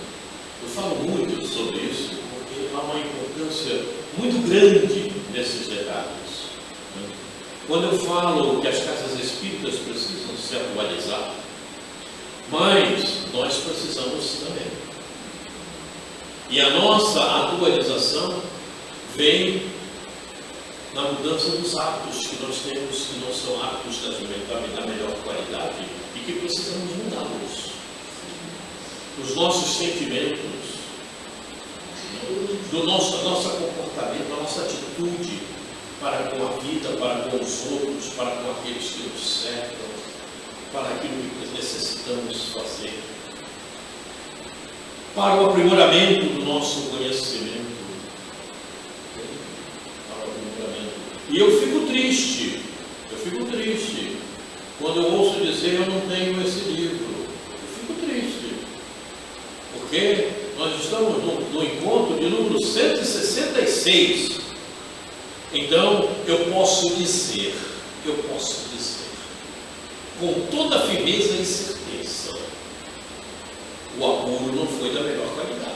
Eu falo muito sobre isso porque há uma importância muito grande nesses detalhes. Né? Quando eu falo que as casas espíritas precisam se atualizar, mas nós precisamos também. E a nossa atualização vem na mudança dos hábitos que nós temos, que não são hábitos da melhor qualidade e que precisamos mudá-los. Os nossos sentimentos, do nosso comportamento, da nossa atitude para com a vida, para com os outros, para com aqueles que nos cercam, para aquilo que necessitamos fazer, para o aprimoramento do nosso conhecimento. E eu fico triste quando eu ouço dizer eu não tenho esse livro. Eu fico triste, porque nós estamos no encontro de número 166. Então eu posso dizer, com toda firmeza e certeza, o apuro não foi da melhor qualidade.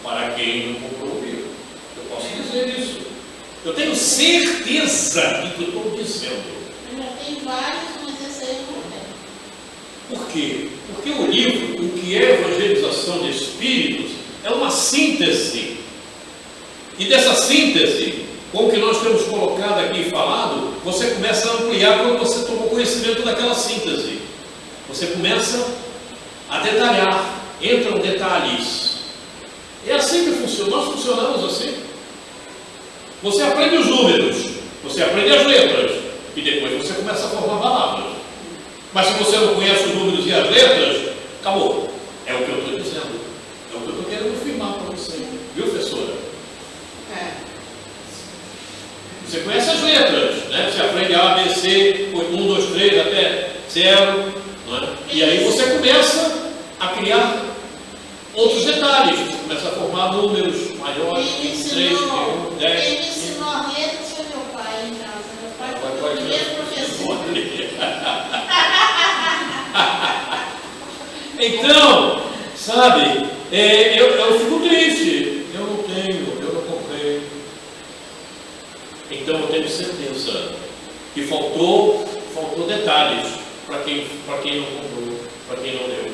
Para quem não comprou o livro, eu posso dizer isso. Eu tenho certeza do que eu estou dizendo. Eu já tenho vários, mas esse aí eu não tenho. Por quê? Porque o livro, o que é evangelização de espíritos, é uma síntese. E dessa síntese, com o que nós temos colocado aqui e falado, você começa a ampliar quando você tomou conhecimento daquela síntese. Você começa a detalhar, entram detalhes. É assim que funciona, nós funcionamos assim. Você aprende os números, você aprende as letras, e depois você começa a formar palavras. Mas se você não conhece os números e as letras, acabou. É o que eu estou dizendo. É o que eu estou querendo afirmar para você. Viu, professora? Você conhece as letras, né? Você aprende A, B, C, 1, 2, 3, até 0. Não é? E aí você começa a criar outros detalhes. Você começa a formar números maiores, 23, 31, 10. Quem me ensinou as letras foi meu pai em casa. Meu pai foi o primeiro professor. Então, sabe, eu fico triste. Eu não comprei. Então eu tenho certeza que faltou detalhes para quem não comprou, para quem não leu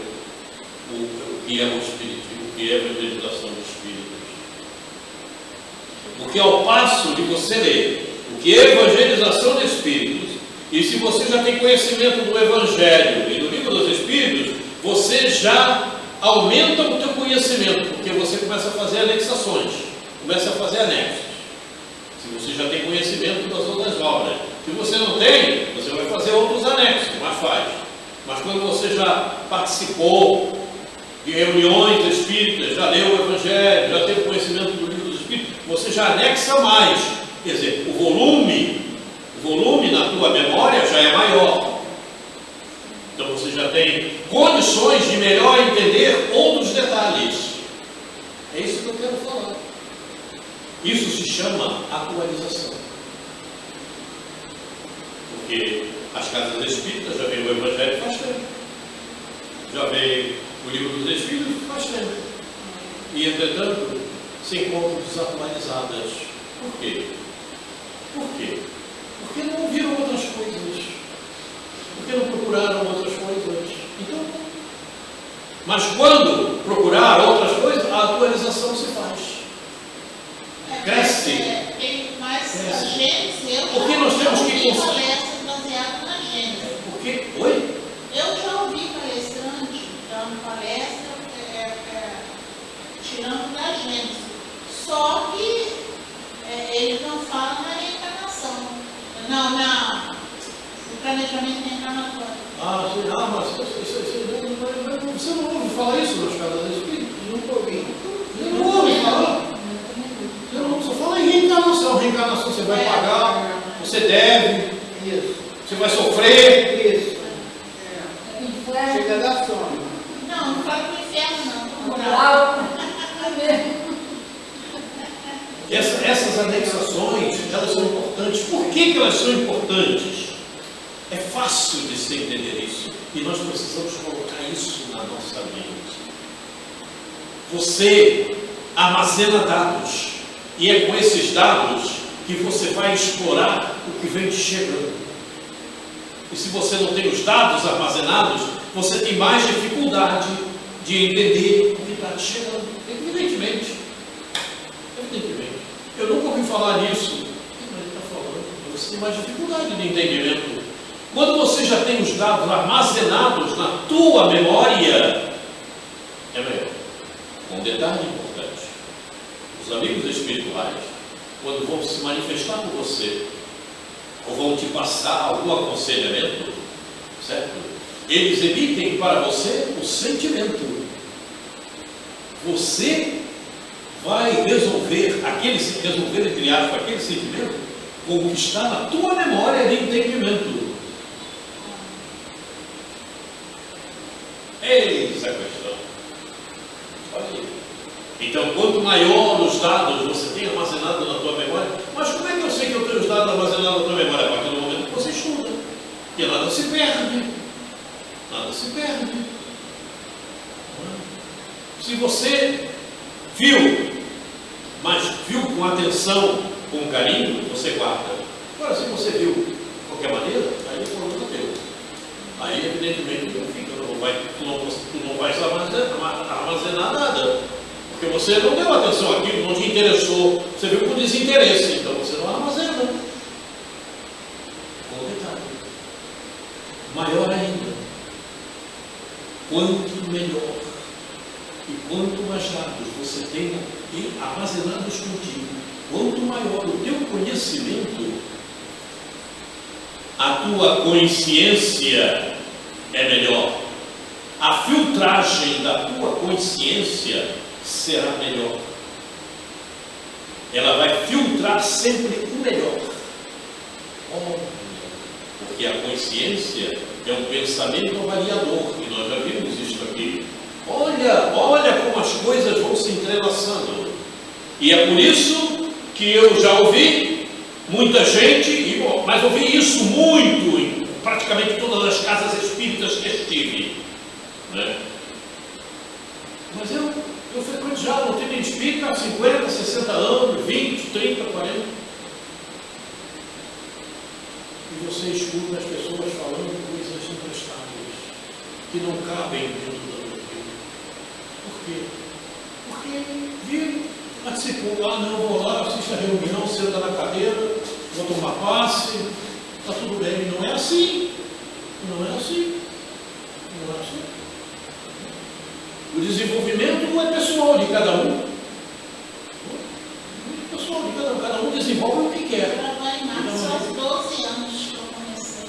o que é o Espírito, o que é a evangelização dos Espíritos. Porque ao passo de você ler o que é evangelização de Espíritos, e se você já tem conhecimento do Evangelho e do Livro dos Espíritos, você já aumenta o teu conhecimento, porque você começa a fazer anexações, começa a fazer anexos. Se você já tem conhecimento das outras obras. Se você não tem, você vai fazer outros anexos, mas faz. Mas quando você já participou de reuniões espíritas, já leu o Evangelho, já teve conhecimento do Livro dos Espíritos, você já anexa mais. Quer dizer, o volume na tua memória já é maior. Então você já tem condições de melhor entender outros detalhes. É isso que eu quero falar. Isso se chama atualização. Porque as casas espíritas já veio o Evangelho faz tempo. Já veio o Livro dos Espíritos faz tempo. E, entretanto, se encontram desatualizadas. Por quê? Porque não ouviram outras coisas. Porque não procuraram outras coisas. Então, mas quando procurar outras coisas, a atualização se faz. Cresce. Mas a Gênesis, Porque nós temos que palestras baseadas na Gênesis. Porque, oi? Eu já ouvi palestrante dando palestra tirando da Gênesis. Só que eles não falam na reencarnação. No planejamento reencarnatório. Mas você não ouve falar isso nas casas espíritas? Nunca ouvi. Você não ouve falar? Só fala em reencarnação. Reencarnação você vai pagar, você deve, Isso. você vai sofrer. Isso. Chega a dar sono. Não fala do inferno, não. Essas anexações, elas são importantes. Por que elas são importantes? É fácil de se entender isso. E nós precisamos colocar isso na nossa mente. Você armazena dados. E é com esses dados que você vai explorar o que vem te chegando. E se você não tem os dados armazenados, você tem mais dificuldade de entender o que está te chegando. Evidentemente. Eu nunca ouvi falar nisso. Mas ele está falando. Você tem mais dificuldade de entendimento. Quando você já tem os dados armazenados na tua memória, é melhor. Um detalhe importante. Os amigos espirituais, quando vão se manifestar com você, ou vão te passar algum aconselhamento, certo? Eles emitem para você o sentimento. Você vai resolver entre aspas, aquele sentimento com o que está na tua memória de entendimento. Eis a questão. Olha. Então, quanto maior os dados você tem armazenado na tua memória, mas como é que eu sei que eu tenho os dados armazenados na tua memória? A partir do momento que você estuda. Porque nada se perde. Nada se perde. Se você viu, mas viu com atenção, com carinho, você guarda. Agora, se você viu de qualquer maneira, aí o problema é teu. Aí, evidentemente, não fica, tu não vai armazenar nada. Porque você não deu atenção àquilo, não te interessou, você viu com desinteresse, então você não armazena. Com detalhe. Maior ainda. Quanto melhor e quanto mais dados você tenha armazenados contigo, quanto maior o teu conhecimento, a tua consciência é melhor. A filtragem da tua consciência será melhor. Ela vai filtrar sempre o melhor. Porque a consciência é um pensamento avaliador, e nós já vimos isso aqui. Olha como as coisas vão se entrelaçando. E é por isso que eu já ouvi muita gente, mas ouvi isso muito em praticamente todas as casas espíritas que estive, né? Mas eu frequento já no treino espírita há 50, 60 anos, 20, 30, 40. E você escuta as pessoas falando coisas imprestáveis que não cabem dentro da doutrina. Por quê? Porque viram, participou lá, não, vou lá, assisto a reunião, senta na cadeira, vou tomar passe, está tudo bem. Não é assim. Não é assim. Não é assim. O desenvolvimento é pessoal de cada um. Pessoal de cada um desenvolve o que quer. Eu trabalho em março aos 12 anos que eu comecei.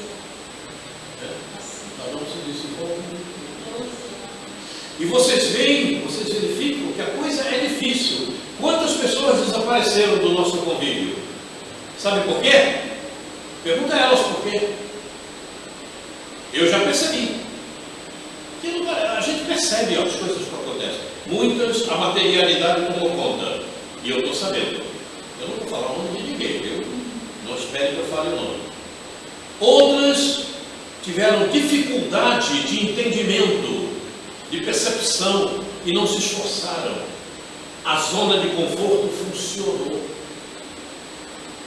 Assim, Cada um se desenvolve. 12 anos. E vocês veem, vocês verificam que a coisa é difícil. Quantas pessoas desapareceram do nosso convívio? Sabe por quê? Pergunta a elas por quê. Eu já percebi. A gente percebe as coisas que acontecem. Muitas, a materialidade tomou conta. E eu estou sabendo. Eu não vou falar o nome de ninguém, viu? Não espere que eu fale o nome. Outras tiveram dificuldade de entendimento, de percepção, e não se esforçaram. A zona de conforto funcionou.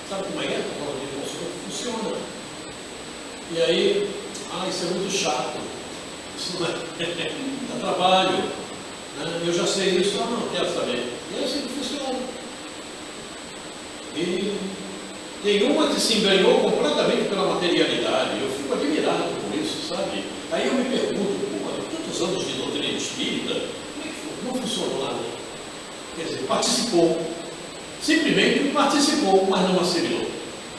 Sabe como é? A zona de conforto funciona. E aí, isso é muito chato. Isso não dá trabalho. Né? Eu já sei isso, não quero saber. E é assim que funciona. E tem uma que se enganou completamente pela materialidade. Eu fico admirado por isso, sabe? Aí eu me pergunto, tantos anos de doutrina espírita, como é que foi? Não funcionou nada. Quer dizer, participou. Simplesmente participou, mas não assimilou.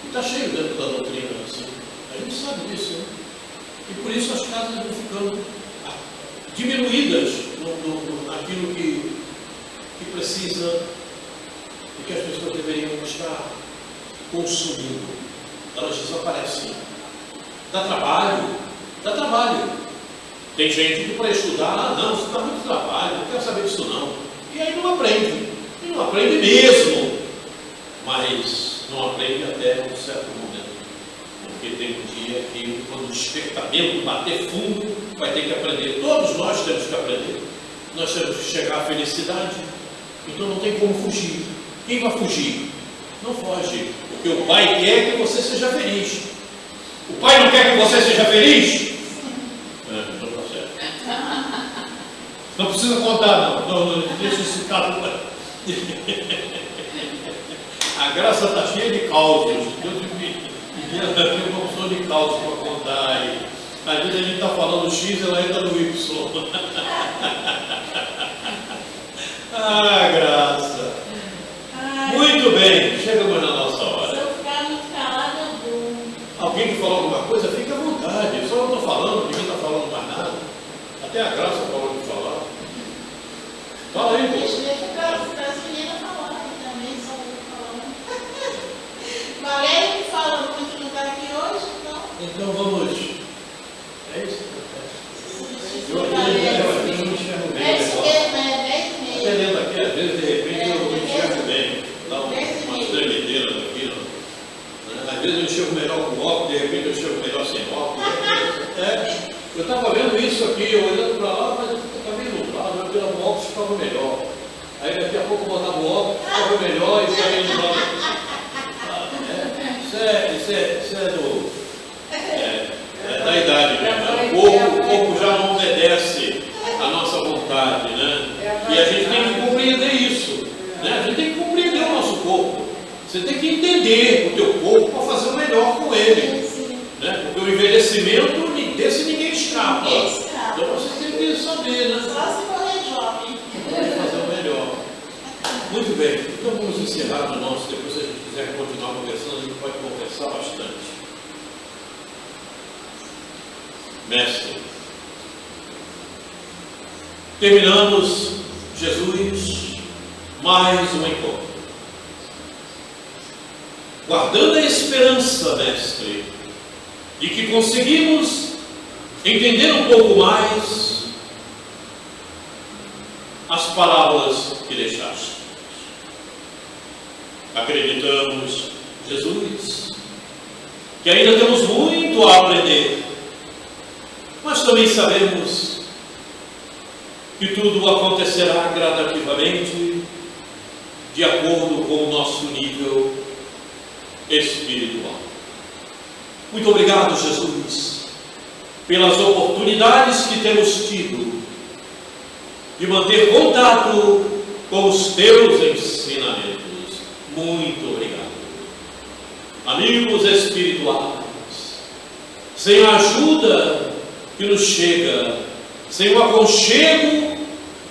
E está cheio dentro da doutrina assim. A gente sabe disso, né? E por isso as casas vão ficando diminuídas naquilo que precisa e que as pessoas deveriam estar consumindo. Elas desaparecem. Dá trabalho. Dá trabalho. Tem gente que para estudar, não, isso dá muito trabalho, não quero saber disso não. E aí não aprende. E não aprende mesmo. Mas não aprende até um certo momento. Porque tem um dia que, quando o despertamento bater fundo, vai ter que aprender. Todos nós temos que aprender. Nós temos que chegar à felicidade. Então não tem como fugir. Quem vai fugir? Não foge. Porque o pai quer que você seja feliz. O pai não quer que você seja feliz? Então tá certo. Não precisa contar, não deixa esse caso. A graça está cheia de causos. Deus me tem uma opção de causa para contar aí. Às vezes a gente está falando X, ela entra no Y. Graça. Muito bem, chegamos na nossa hora. Se eu ficar muito calada, eu durmo. Alguém que falou alguma coisa, fica à vontade. Eu só não estou falando, ninguém está falando mais nada. Até a Graça falou de falar. Fala aí, Deixa pô. as meninas falarem também, só eu falando. Valéria que fala muito, não está aqui hoje, então. Então vamos. É isso? Eu Valéria. não enxergo bem. 10 meses. Até lendo aqui, às vezes, de repente, eu enxergo bem. Dá umas tremedeiras aqui. Às vezes eu enxergo melhor com óculos, de repente eu enxergo melhor sem óculos. Eu estava vendo isso aqui, eu olhando para lá, mas está meio nublado, eu tirava o óculos ficava melhor. Aí daqui a pouco eu botava o óculos, ficava melhor e ficava nublado. Isso é da idade mesmo. O corpo já não obedece à nossa vontade, né? E a gente tem que compreender isso. Né? A gente tem que compreender o nosso corpo. Você tem que entender o teu corpo para fazer o melhor com ele. Né? Porque o envelhecimento, desse ninguém escapa. Então você tem que saber, né? Só se morrer jovem. Fazer o melhor. Muito bem, então vamos encerrar o nosso. Depois, se a gente quiser continuar conversando, a gente pode conversar bastante. Mestre, terminamos, Jesus, mais um encontro. Guardando a esperança, Mestre, de que conseguimos entender um pouco mais as parábolas que deixaste. Acreditamos, Jesus, que ainda temos muito a aprender, mas também sabemos que tudo acontecerá gradativamente de acordo com o nosso nível espiritual. Muito obrigado, Jesus, pelas oportunidades que temos tido de manter contato com os teus ensinamentos. Muito obrigado. Amigos espirituais, sem a ajuda que nos chega, sem o aconchego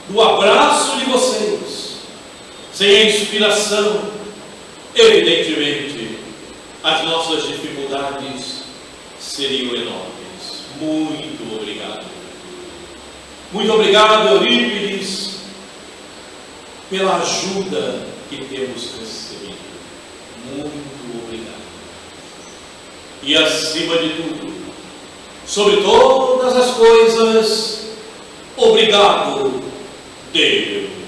do abraço de vocês, sem a inspiração, evidentemente, as nossas dificuldades seriam enormes. Muito obrigado. Muito obrigado, Eurípides, pela ajuda que temos recebido. Muito obrigado. E acima de tudo, sobre todas as coisas, obrigado, Deus.